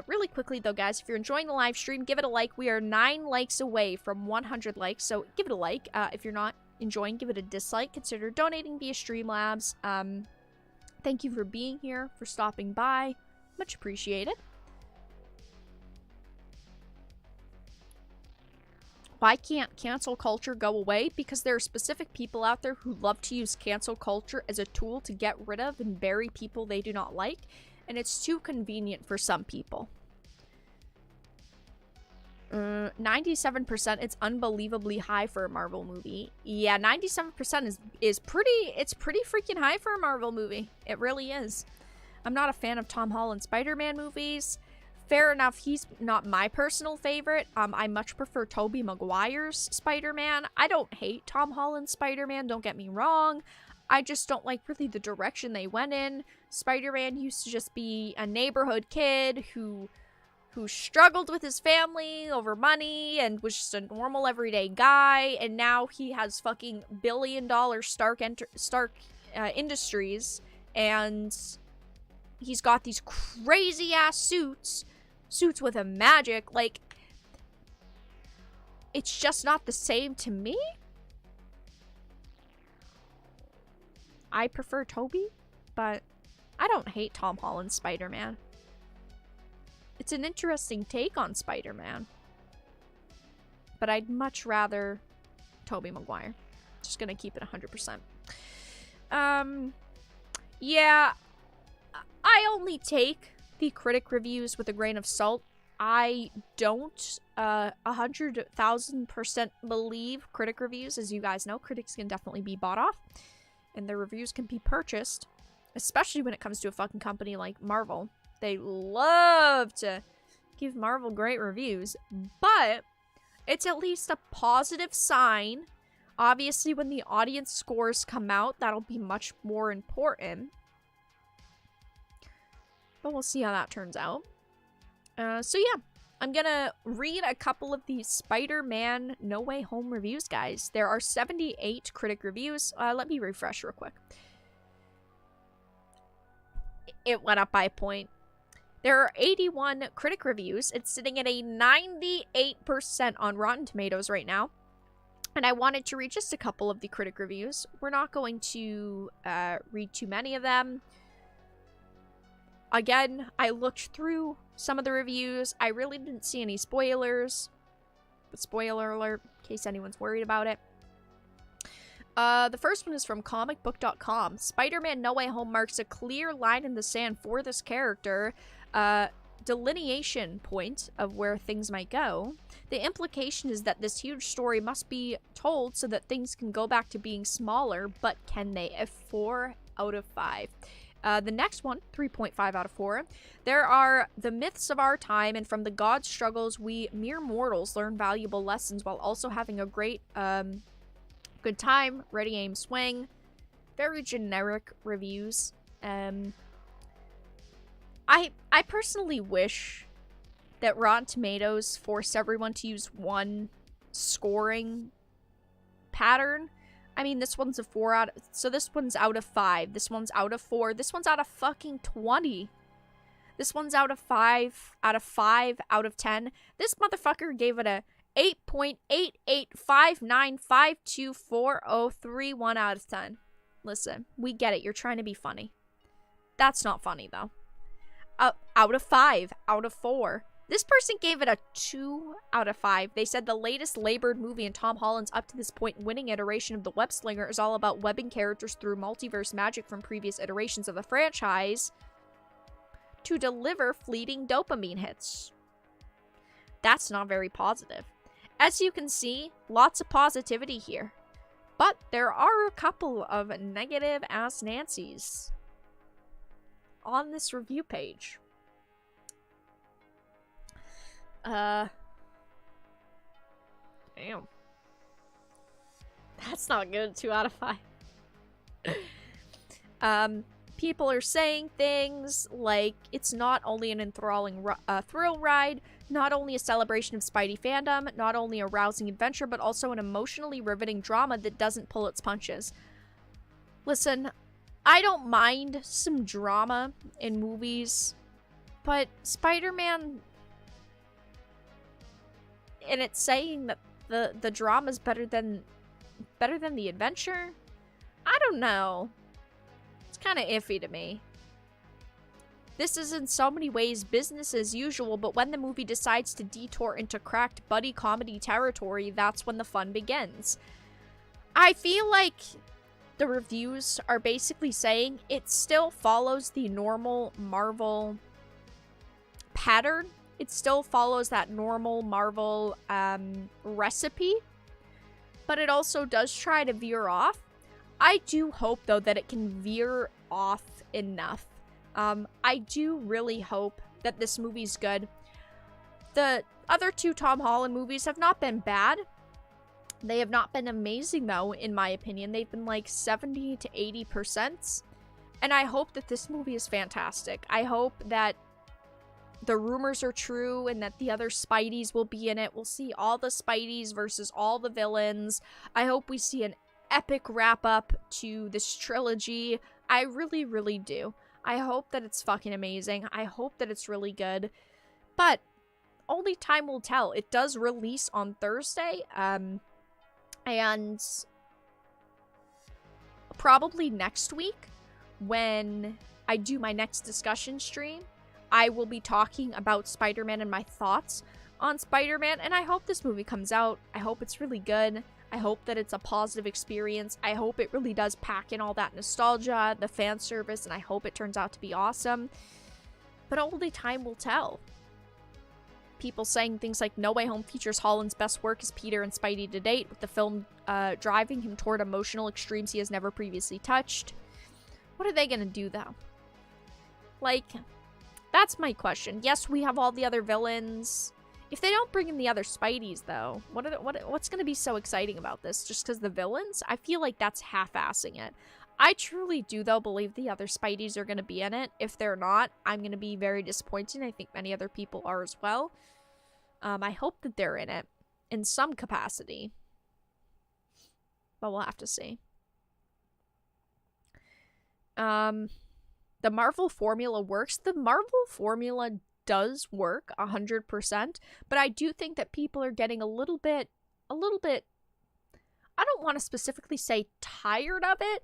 S1: Really quickly, though, guys, if you're enjoying the live stream, give it a like. We are 9 likes away from 100 likes, so give it a like. If you're not enjoying, give it a dislike. Consider donating via Streamlabs. Thank you for being here, for stopping by. Much appreciated. Why can't cancel culture go away? Because there are specific people out there who love to use cancel culture as a tool to get rid of and bury people they do not like. And it's too convenient for some people. 97%, it's unbelievably high for a Marvel movie. Yeah, 97% is pretty freaking high for a Marvel movie. It really is. I'm not a fan of Tom Holland Spider-Man movies. Fair enough, he's not my personal favorite. I much prefer Tobey Maguire's Spider-Man. I don't hate Tom Holland's Spider-Man, don't get me wrong. I just don't like really the direction they went in. Spider-Man used to just be a neighborhood kid who struggled with his family over money and was just a normal everyday guy, and now he has fucking billion-dollar Stark Industries, and he's got these crazy-ass suits with a magic. Like, it's just not the same to me. I prefer Tobey, but I don't hate Tom Holland's Spider-Man. It's an interesting take on Spider-Man. But I'd much rather Tobey Maguire. Just gonna keep it 100%. Yeah, I only take the critic reviews with a grain of salt. I don't 100,000% believe critic reviews. As you guys know, critics can definitely be bought off. And their reviews can be purchased. Especially when it comes to a fucking company like Marvel. They love to give Marvel great reviews. But it's at least a positive sign. Obviously, when the audience scores come out, that'll be much more important. But we'll see how that turns out. So yeah, I'm gonna read a couple of these Spider-Man No Way Home reviews, guys. There are 78 critic reviews. Let me refresh real quick. It went up by a point. There are 81 critic reviews. It's sitting at a 98% on Rotten Tomatoes right now. And I wanted to read just a couple of the critic reviews. We're not going to read too many of them. Again, I looked through some of the reviews. I really didn't see any spoilers. But spoiler alert, in case anyone's worried about it. The first one is from comicbook.com. Spider-Man No Way Home marks a clear line in the sand for this character. Delineation point of where things might go. The implication is that this huge story must be told so that things can go back to being smaller, but can they? A 4 out of 5. The next one, 3.5 out of 4. There are the myths of our time, and from the god struggles, we mere mortals learn valuable lessons while also having a great good time. Ready, aim, swing. Very generic reviews. I personally wish that Rotten Tomatoes forced everyone to use one scoring pattern. I mean, this one's a 4 out of... So this one's out of 5. This one's out of 4. This one's out of fucking 20. This one's out of 5. Out of 5. Out of 10. This motherfucker gave it a 8.885952403 out of 10. Listen, we get it. You're trying to be funny. That's not funny, though. Out of 5. Out of 4. This person gave it a 2 out of 5. They said the latest labored movie in Tom Holland's up to this point winning iteration of the Web Slinger is all about webbing characters through multiverse magic from previous iterations of the franchise to deliver fleeting dopamine hits. That's not very positive. As you can see, lots of positivity here. But there are a couple of negative ass Nancy's on this review page. Damn. That's not good. 2 out of 5. People are saying things like it's not only an enthralling thrill ride, not only a celebration of Spidey fandom, not only a rousing adventure, but also an emotionally riveting drama that doesn't pull its punches. Listen, I don't mind some drama in movies, but Spider-Man... And it's saying that the drama's better than the adventure? I don't know. It's kind of iffy to me. This is in so many ways business as usual, but when the movie decides to detour into cracked buddy comedy territory, that's when the fun begins. I feel like the reviews are basically saying it still follows the normal Marvel pattern. It still follows that normal Marvel recipe, but it also does try to veer off. I do hope, though, that it can veer off enough. I do really hope that this movie's good. The other 2 Tom Holland movies have not been bad. They have not been amazing, though, in my opinion. They've been like 70 to 80%. And I hope that this movie is fantastic. I hope that the rumors are true and that the other Spideys will be in it. We'll see all the Spideys versus all the villains. I hope we see an epic wrap-up to this trilogy. I really, really do. I hope that it's fucking amazing. I hope that it's really good. But only time will tell. It does release on Thursday. And probably next week, when I do my next discussion stream, I will be talking about Spider-Man and my thoughts on Spider-Man, and I hope this movie comes out. I hope it's really good. I hope that it's a positive experience. I hope it really does pack in all that nostalgia, the fan service, and I hope it turns out to be awesome. But only time will tell. People saying things like No Way Home features Holland's best work as Peter and Spidey to date, with the film driving him toward emotional extremes he has never previously touched. What are they gonna do, though? Like... That's my question. Yes, we have all the other villains. If they don't bring in the other Spideys, though, what's going to be so exciting about this? Just because the villains? I feel like that's half-assing it. I truly do, though, believe the other Spideys are going to be in it. If they're not, I'm going to be very disappointed. I think many other people are as well. I hope that they're in it in some capacity. But we'll have to see. the Marvel formula works. The Marvel formula does work 100%, but I do think that people are getting a little bit, I don't want to specifically say tired of it,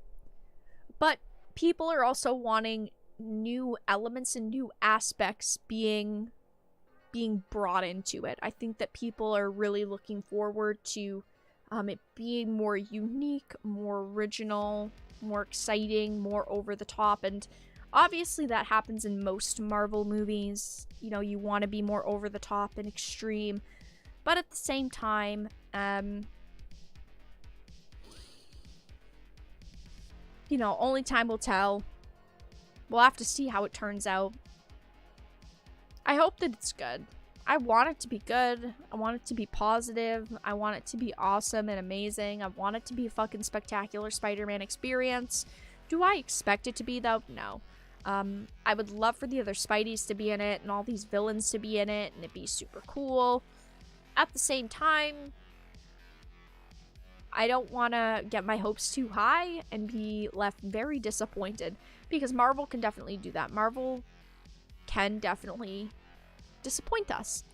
S1: but people are also wanting new elements and new aspects being brought into it. I think that people are really looking forward to it being more unique, more original, more exciting, more over the top, and obviously that happens in most Marvel movies. You know, you want to be more over the top and extreme, but at the same time, you know, only time will tell. We'll have to see how it turns out. I hope that it's good. I want it to be good. I want it to be positive. I want it to be awesome and amazing. I want it to be a fucking spectacular Spider-Man experience. Do I expect it to be, though? No. I would love for the other Spideys to be in it and all these villains to be in it and it'd be super cool. At the same time, I don't want to get my hopes too high and be left very disappointed, because Marvel can definitely do that. Marvel can definitely disappoint us.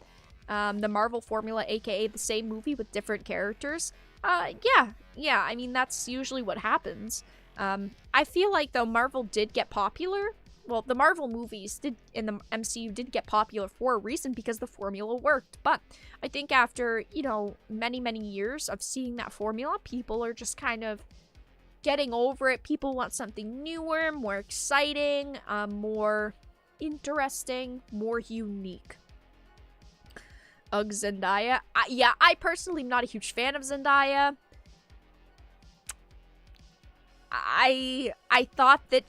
S1: The Marvel formula, aka the same movie with different characters, yeah, I mean, that's usually what happens. I feel like, though, Marvel did get popular. Well, the Marvel movies did in the MCU did get popular for a reason, because the formula worked. But I think after, you know, many, many years of seeing that formula, people are just kind of getting over it. People want something newer, more exciting, more interesting, more unique. Ugh, Zendaya. Yeah, I personally am not a huge fan of Zendaya. I thought that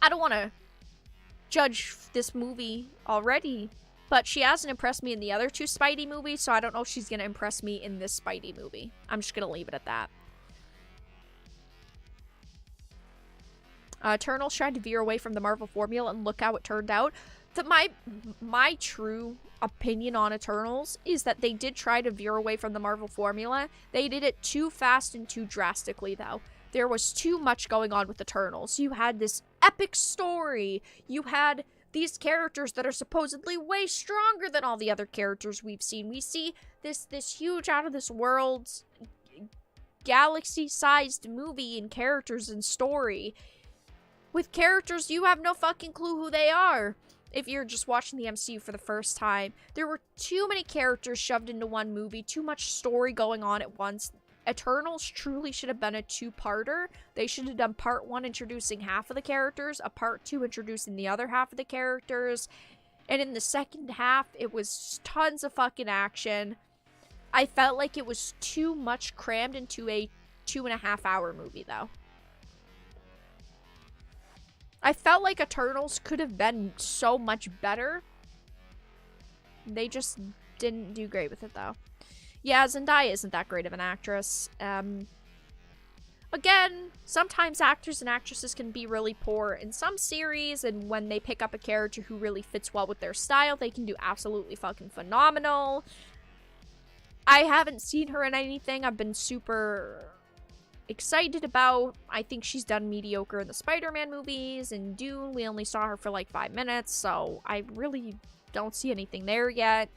S1: I don't want to judge this movie already, but she hasn't impressed me in the other two Spidey movies, so I don't know if she's going to impress me in this Spidey movie. I'm just going to leave it at that. Eternals tried to veer away from the Marvel formula, and look how it turned out. My true opinion on Eternals is that they did try to veer away from the Marvel formula. They did it too fast and too drastically, though. There was too much going on with Eternals. You had this epic story. You had these characters that are supposedly way stronger than all the other characters we've seen. We see this huge, out-of-this-world, galaxy-sized movie and characters and story with characters you have no fucking clue who they are. If you're just watching the MCU for the first time, there were too many characters shoved into one movie, too much story going on at once. Eternals truly should have been a two-parter. They should have done part one introducing half of the characters, a part two introducing the other half of the characters, and in the second half, it was tons of fucking action. I felt like it was too much crammed into a 2.5-hour movie, though. I felt like Eternals could have been so much better. They just didn't do great with it, though. Yeah, Zendaya isn't that great of an actress. Again, sometimes actors and actresses can be really poor in some series, and when they pick up a character who really fits well with their style, they can do absolutely fucking phenomenal. I haven't seen her in anything I've been super excited about. I think she's done mediocre in the Spider-Man movies. In Dune, we only saw her for like 5 minutes, so I really don't see anything there yet.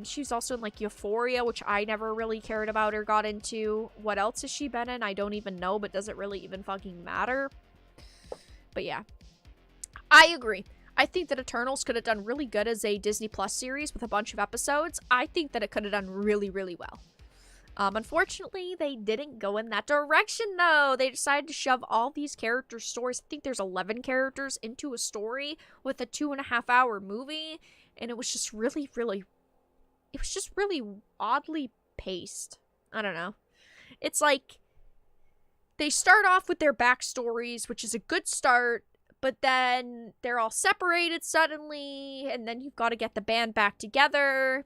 S1: She's also in like Euphoria, which I never really cared about or got into. What else has she been in? I don't even know, but does it really even fucking matter? But yeah, I agree. I think that Eternals could have done really good as a Disney Plus series with a bunch of episodes. I think that it could have done really, really well. Unfortunately, they didn't go in that direction, though. They decided to shove all these character stories. I think there's 11 characters into a story with a 2.5-hour movie, and it was just really, really, it was just really oddly paced. I don't know. It's like they start off with their backstories, which is a good start, but then they're all separated suddenly, and then you've got to get the band back together.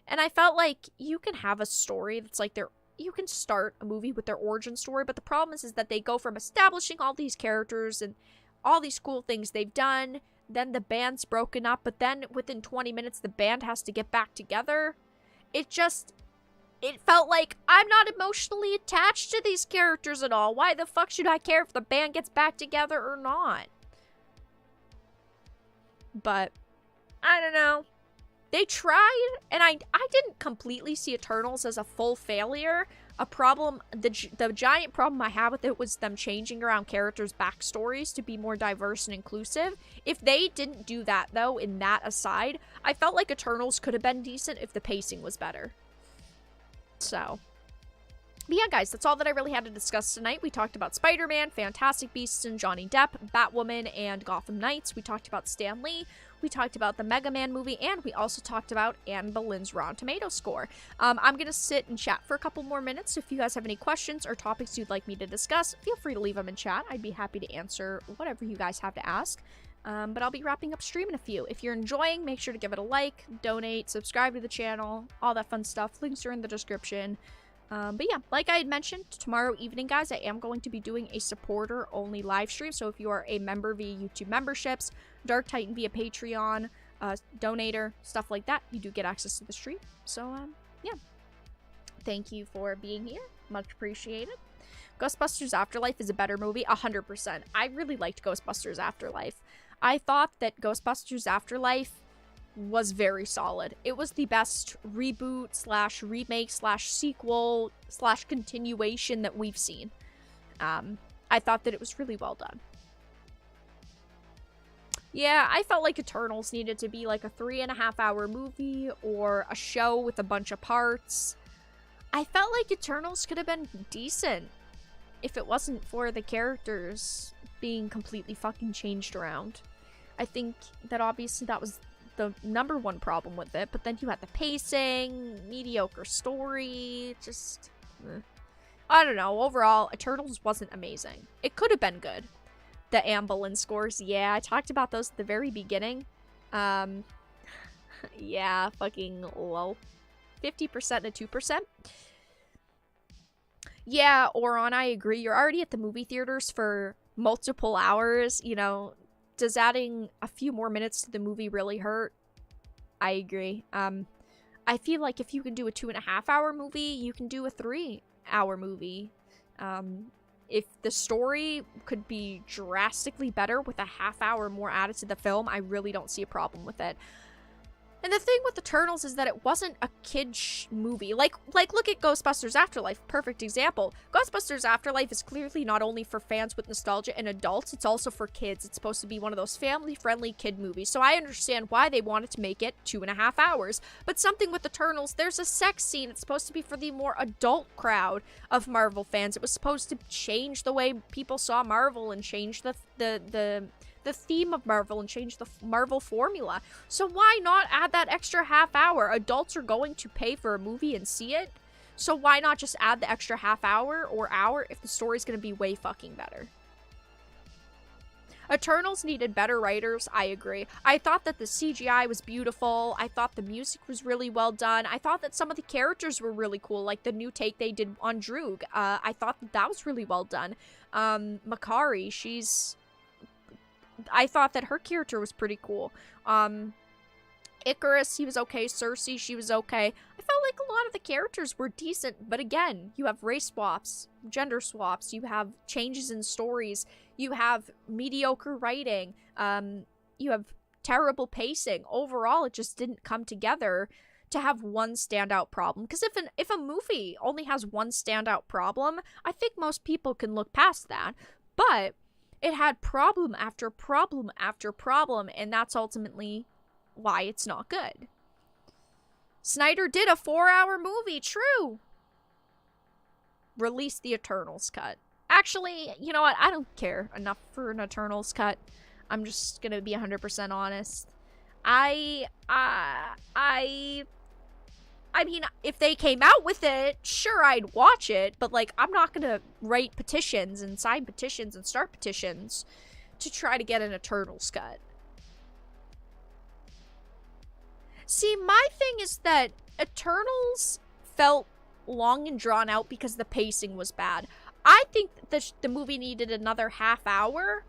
S1: And I felt like you can have a story that's like you can start a movie with their origin story, but the problem is that they go from establishing all these characters and all these cool things they've done, then the band's broken up, but then within 20 minutes the band has to get back together. It just, it felt like I'm not emotionally attached to these characters at all. Why the fuck should I care if the band gets back together or not? But I don't know. They tried, and I didn't completely see Eternals as a full failure. A problem, the giant problem I had with it was them changing around characters' backstories to be more diverse and inclusive. If they didn't do that, though, in that aside, I felt like Eternals could have been decent if the pacing was better. So, but yeah, guys, that's all that I really had to discuss tonight. We talked about Spider-Man, Fantastic Beasts and Johnny Depp, Batwoman, and Gotham Knights. We talked about Stan Lee. We talked about the Mega Man movie, and we also talked about Anne Boleyn's Rotten Tomatoes score. I'm going to sit and chat for a couple more minutes. If you guys have any questions or topics you'd like me to discuss, feel free to leave them in chat. I'd be happy to answer whatever you guys have to ask. But I'll be wrapping up stream in a few. If you're enjoying, make sure to give it a like, donate, subscribe to the channel, all that fun stuff. Links are in the description. But yeah, like I had mentioned, tomorrow evening, guys, I am going to be doing a supporter-only live stream. So if you are a member via YouTube memberships, Dark Titan via Patreon, donator, stuff like that, you do get access to the stream. So, yeah. Thank you for being here. Much appreciated. Ghostbusters Afterlife is a better movie, 100%. I really liked Ghostbusters Afterlife. I thought that Ghostbusters Afterlife was very solid. It was the best reboot slash remake slash sequel slash continuation that we've seen. I thought that it was really well done. Yeah, I felt like Eternals needed to be like a 3.5-hour movie or a show with a bunch of parts. I felt like Eternals could have been decent if it wasn't for the characters being completely fucking changed around. I think that obviously that was the number one problem with it, but then you had the pacing, mediocre story, just... I don't know, overall, Eternals wasn't amazing. It could have been good. The Anne Boleyn scores, yeah, I talked about those at the very beginning. Yeah, fucking low. 50% and 2%. Yeah, Oron, I agree. You're already at the movie theaters for multiple hours, you know. Does adding a few more minutes to the movie really hurt? I agree. I feel like if you can do a 2.5-hour movie, you can do a 3-hour movie. If the story could be drastically better with a half-hour more added to the film, I really don't see a problem with it. And the thing with Eternals is that it wasn't a kid movie. Like look at Ghostbusters Afterlife, perfect example. Ghostbusters Afterlife is clearly not only for fans with nostalgia and adults, it's also for kids. It's supposed to be one of those family-friendly kid movies, so I understand why they wanted to make it 2.5 hours. But something with Eternals, there's a sex scene. It's supposed to be for the more adult crowd of Marvel fans. It was supposed to change the way people saw Marvel and change the theme of Marvel and change the Marvel formula. So why not add that extra half hour? Adults are going to pay for a movie and see it. So why not just add the extra half hour or hour if the story's going to be way fucking better? Eternals needed better writers, I agree. I thought that the CGI was beautiful. I thought the music was really well done. I thought that some of the characters were really cool, like the new take they did on Droog. I thought that was really well done. Makari, I thought that her character was pretty cool. Icarus, he was okay. Cersei, she was okay. I felt like a lot of the characters were decent, but again, you have race swaps, gender swaps, you have changes in stories, you have mediocre writing, you have terrible pacing. Overall, it just didn't come together to have one standout problem. Because if a movie only has one standout problem, I think most people can look past that. But it had problem after problem after problem, and that's ultimately why it's not good. Snyder did a 4-hour movie, true. Release the Eternals cut. Actually, you know what? I don't care enough for an Eternals cut. I'm just gonna be 100% honest. I mean, if they came out with it, sure, I'd watch it, but, like, I'm not gonna write petitions and sign petitions and start petitions to try to get an Eternals cut. See, my thing is that Eternals felt long and drawn out because the pacing was bad. I think that the movie needed another half hour,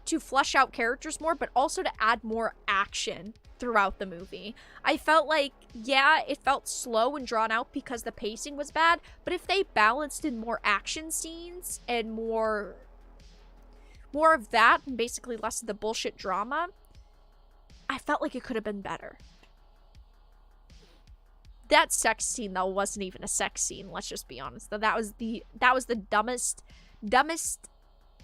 S1: to flesh out characters more, but also to add more action throughout the movie. I felt like, yeah, it felt slow and drawn out because the pacing was bad, but if they balanced in more action scenes and more of that and basically less of the bullshit drama, I felt like it could have been better. That sex scene, though, wasn't even a sex scene, let's just be honest. That was the dumbest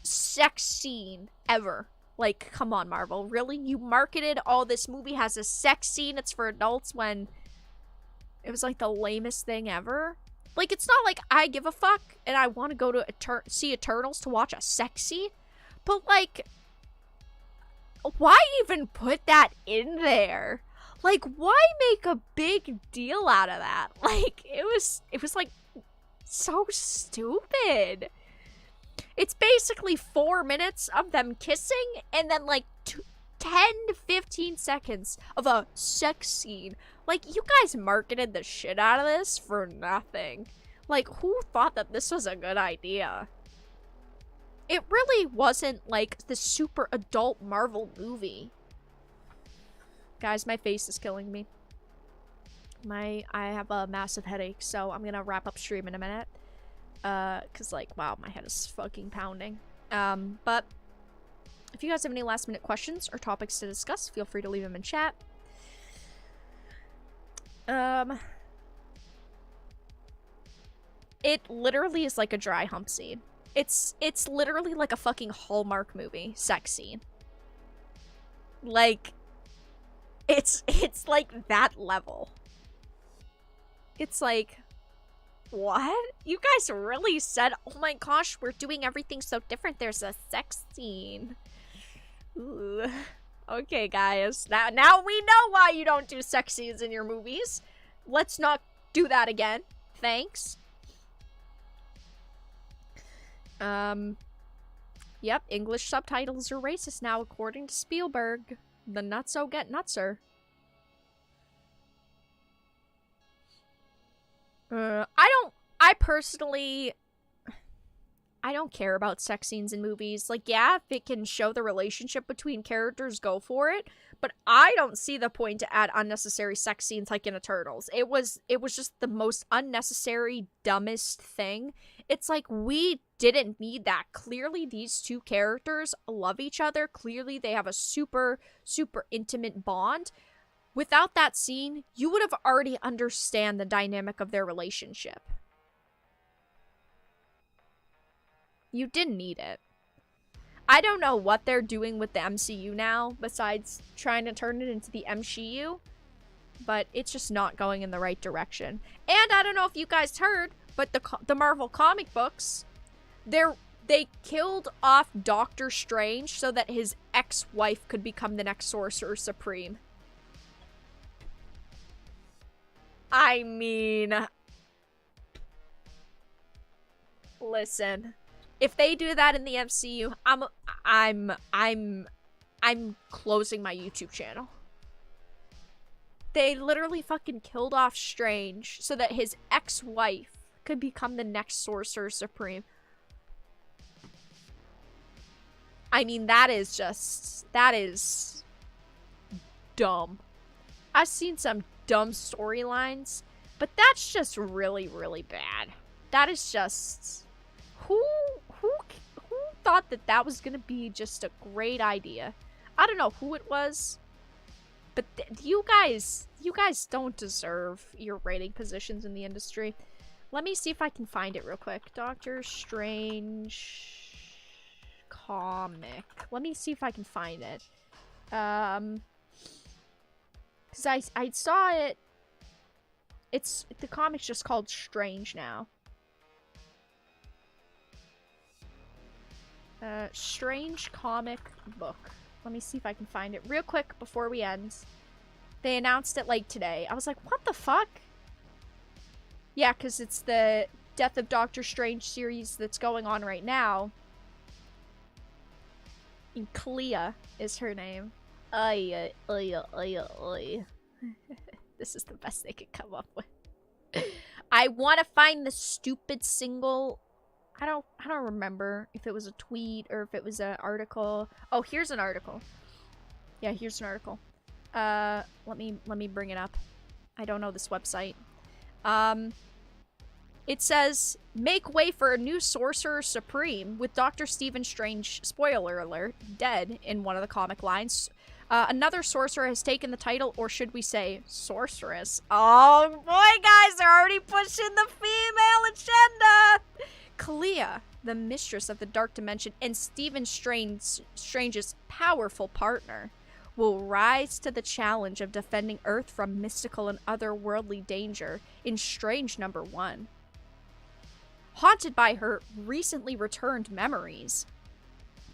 S1: sex scene ever. Like, come on, Marvel. Really? You marketed all this movie has a sex scene, it's for adults, when it was like the lamest thing ever? Like, it's not like I give a fuck and I want to go to see Eternals to watch a sex scene, but like, why even put that in there? Like, why make a big deal out of that? Like, it was like so stupid. It's basically 4 minutes of them kissing and then like 10 to 15 seconds of a sex scene. Like, you guys marketed the shit out of this for nothing. Like, who thought that this was a good idea? It really wasn't like the super adult Marvel movie. Guys, my face is killing me. I have a massive headache, so I'm gonna wrap up stream in a minute. Cause like, wow, my head is fucking pounding. But if you guys have any last minute questions or topics to discuss, feel free to leave them in chat. It literally is like a dry hump scene. It's literally like a fucking Hallmark movie sex scene. Like, it's like that level. It's like, what? You guys really said, oh my gosh, we're doing everything so different. There's a sex scene. Ooh. Okay, guys. Now we know why you don't do sex scenes in your movies. Let's not do that again. Thanks. Yep, English subtitles are racist now, according to Spielberg. The nutso get nutser. I don't care about sex scenes in movies. Like, yeah, if it can show the relationship between characters, go for it. But I don't see the point to add unnecessary sex scenes like in Eternals. It was just the most unnecessary, dumbest thing. It's like, we didn't need that. Clearly, these two characters love each other. Clearly, they have a super, super intimate bond. Without that scene, you would have already understand the dynamic of their relationship. You didn't need it. I don't know what they're doing with the MCU now, besides trying to turn it into the MCU, but it's just not going in the right direction. And I don't know if you guys heard, but the Marvel comic books, they killed off Doctor Strange so that his ex-wife could become the next Sorcerer Supreme. I mean, listen, if they do that in the MCU, I'm closing my YouTube channel. They literally fucking killed off Strange so that his ex-wife could become the next Sorcerer Supreme. I mean, that is dumb. I've seen some dumb storylines, but that's just really, really bad. That is just, who thought that was gonna be just a great idea? I don't know who it was, but you guys don't deserve your rating positions in the industry. Let me see if I can find it real quick. Doctor Strange comic. Let me see if I can find it. Because I saw it. The comic's just called Strange now. Strange comic book. Let me see if I can find it real quick before we end. They announced it like today. I was like, what the fuck? Yeah, because it's the Death of Doctor Strange series that's going on right now. And Clea is her name. This is the best they could come up with. I want to find the stupid single I don't remember if it was a tweet or if it was an article. Oh, here's an article. Yeah, here's an article. Let me bring it up. I don't know this website. It says, make way for a new Sorcerer Supreme with Dr. Stephen Strange, spoiler alert, dead in one of the comic lines. Another sorcerer has taken the title, or should we say, sorceress. Oh boy, guys, they're already pushing the female agenda! Clea, the mistress of the Dark Dimension and Stephen Strange's powerful partner, will rise to the challenge of defending Earth from mystical and otherworldly danger in Strange number 1. Haunted by her recently returned memories,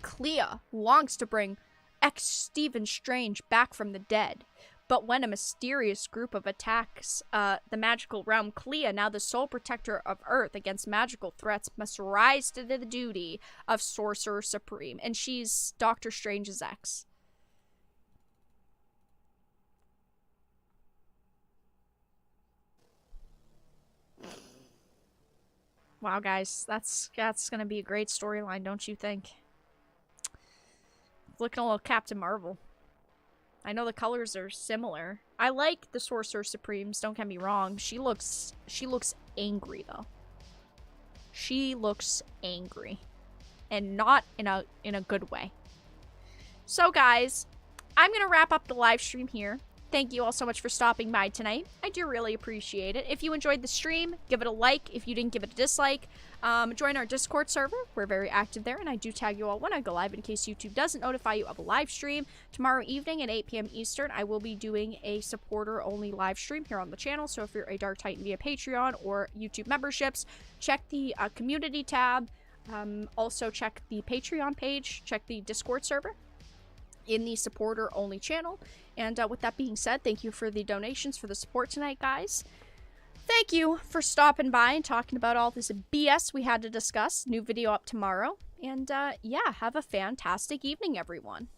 S1: Clea longs to bring ex-Stephen Strange back from the dead. But when a mysterious group of attacks the magical realm, Clea, now the sole protector of Earth against magical threats, must rise to the duty of Sorcerer Supreme. And she's Doctor Strange's ex. Wow, guys, that's gonna be a great storyline, don't you think? Looking a little Captain Marvel. I know the colors are similar. I like the Sorcerer Supremes, don't get me wrong. She looks angry, though. She looks angry. And not in a good way. So, guys, I'm gonna wrap up the live stream here. Thank you all so much for stopping by tonight. I do really appreciate it. If you enjoyed the stream, give it a like. If you didn't, give it a dislike. Join our Discord server. We're very active there, and I do tag you all when I go live in case YouTube doesn't notify you of a live stream. Tomorrow evening at 8 p.m. Eastern, I will be doing a supporter-only live stream here on the channel. So if you're a Dark Titan via Patreon or YouTube memberships, check the community tab. Also check the Patreon page. Check the Discord server in the supporter-only channel. And with that being said, thank you for the donations, for the support tonight, guys. Thank you for stopping by and talking about all this BS we had to discuss. New video up tomorrow. And yeah, have a fantastic evening, everyone.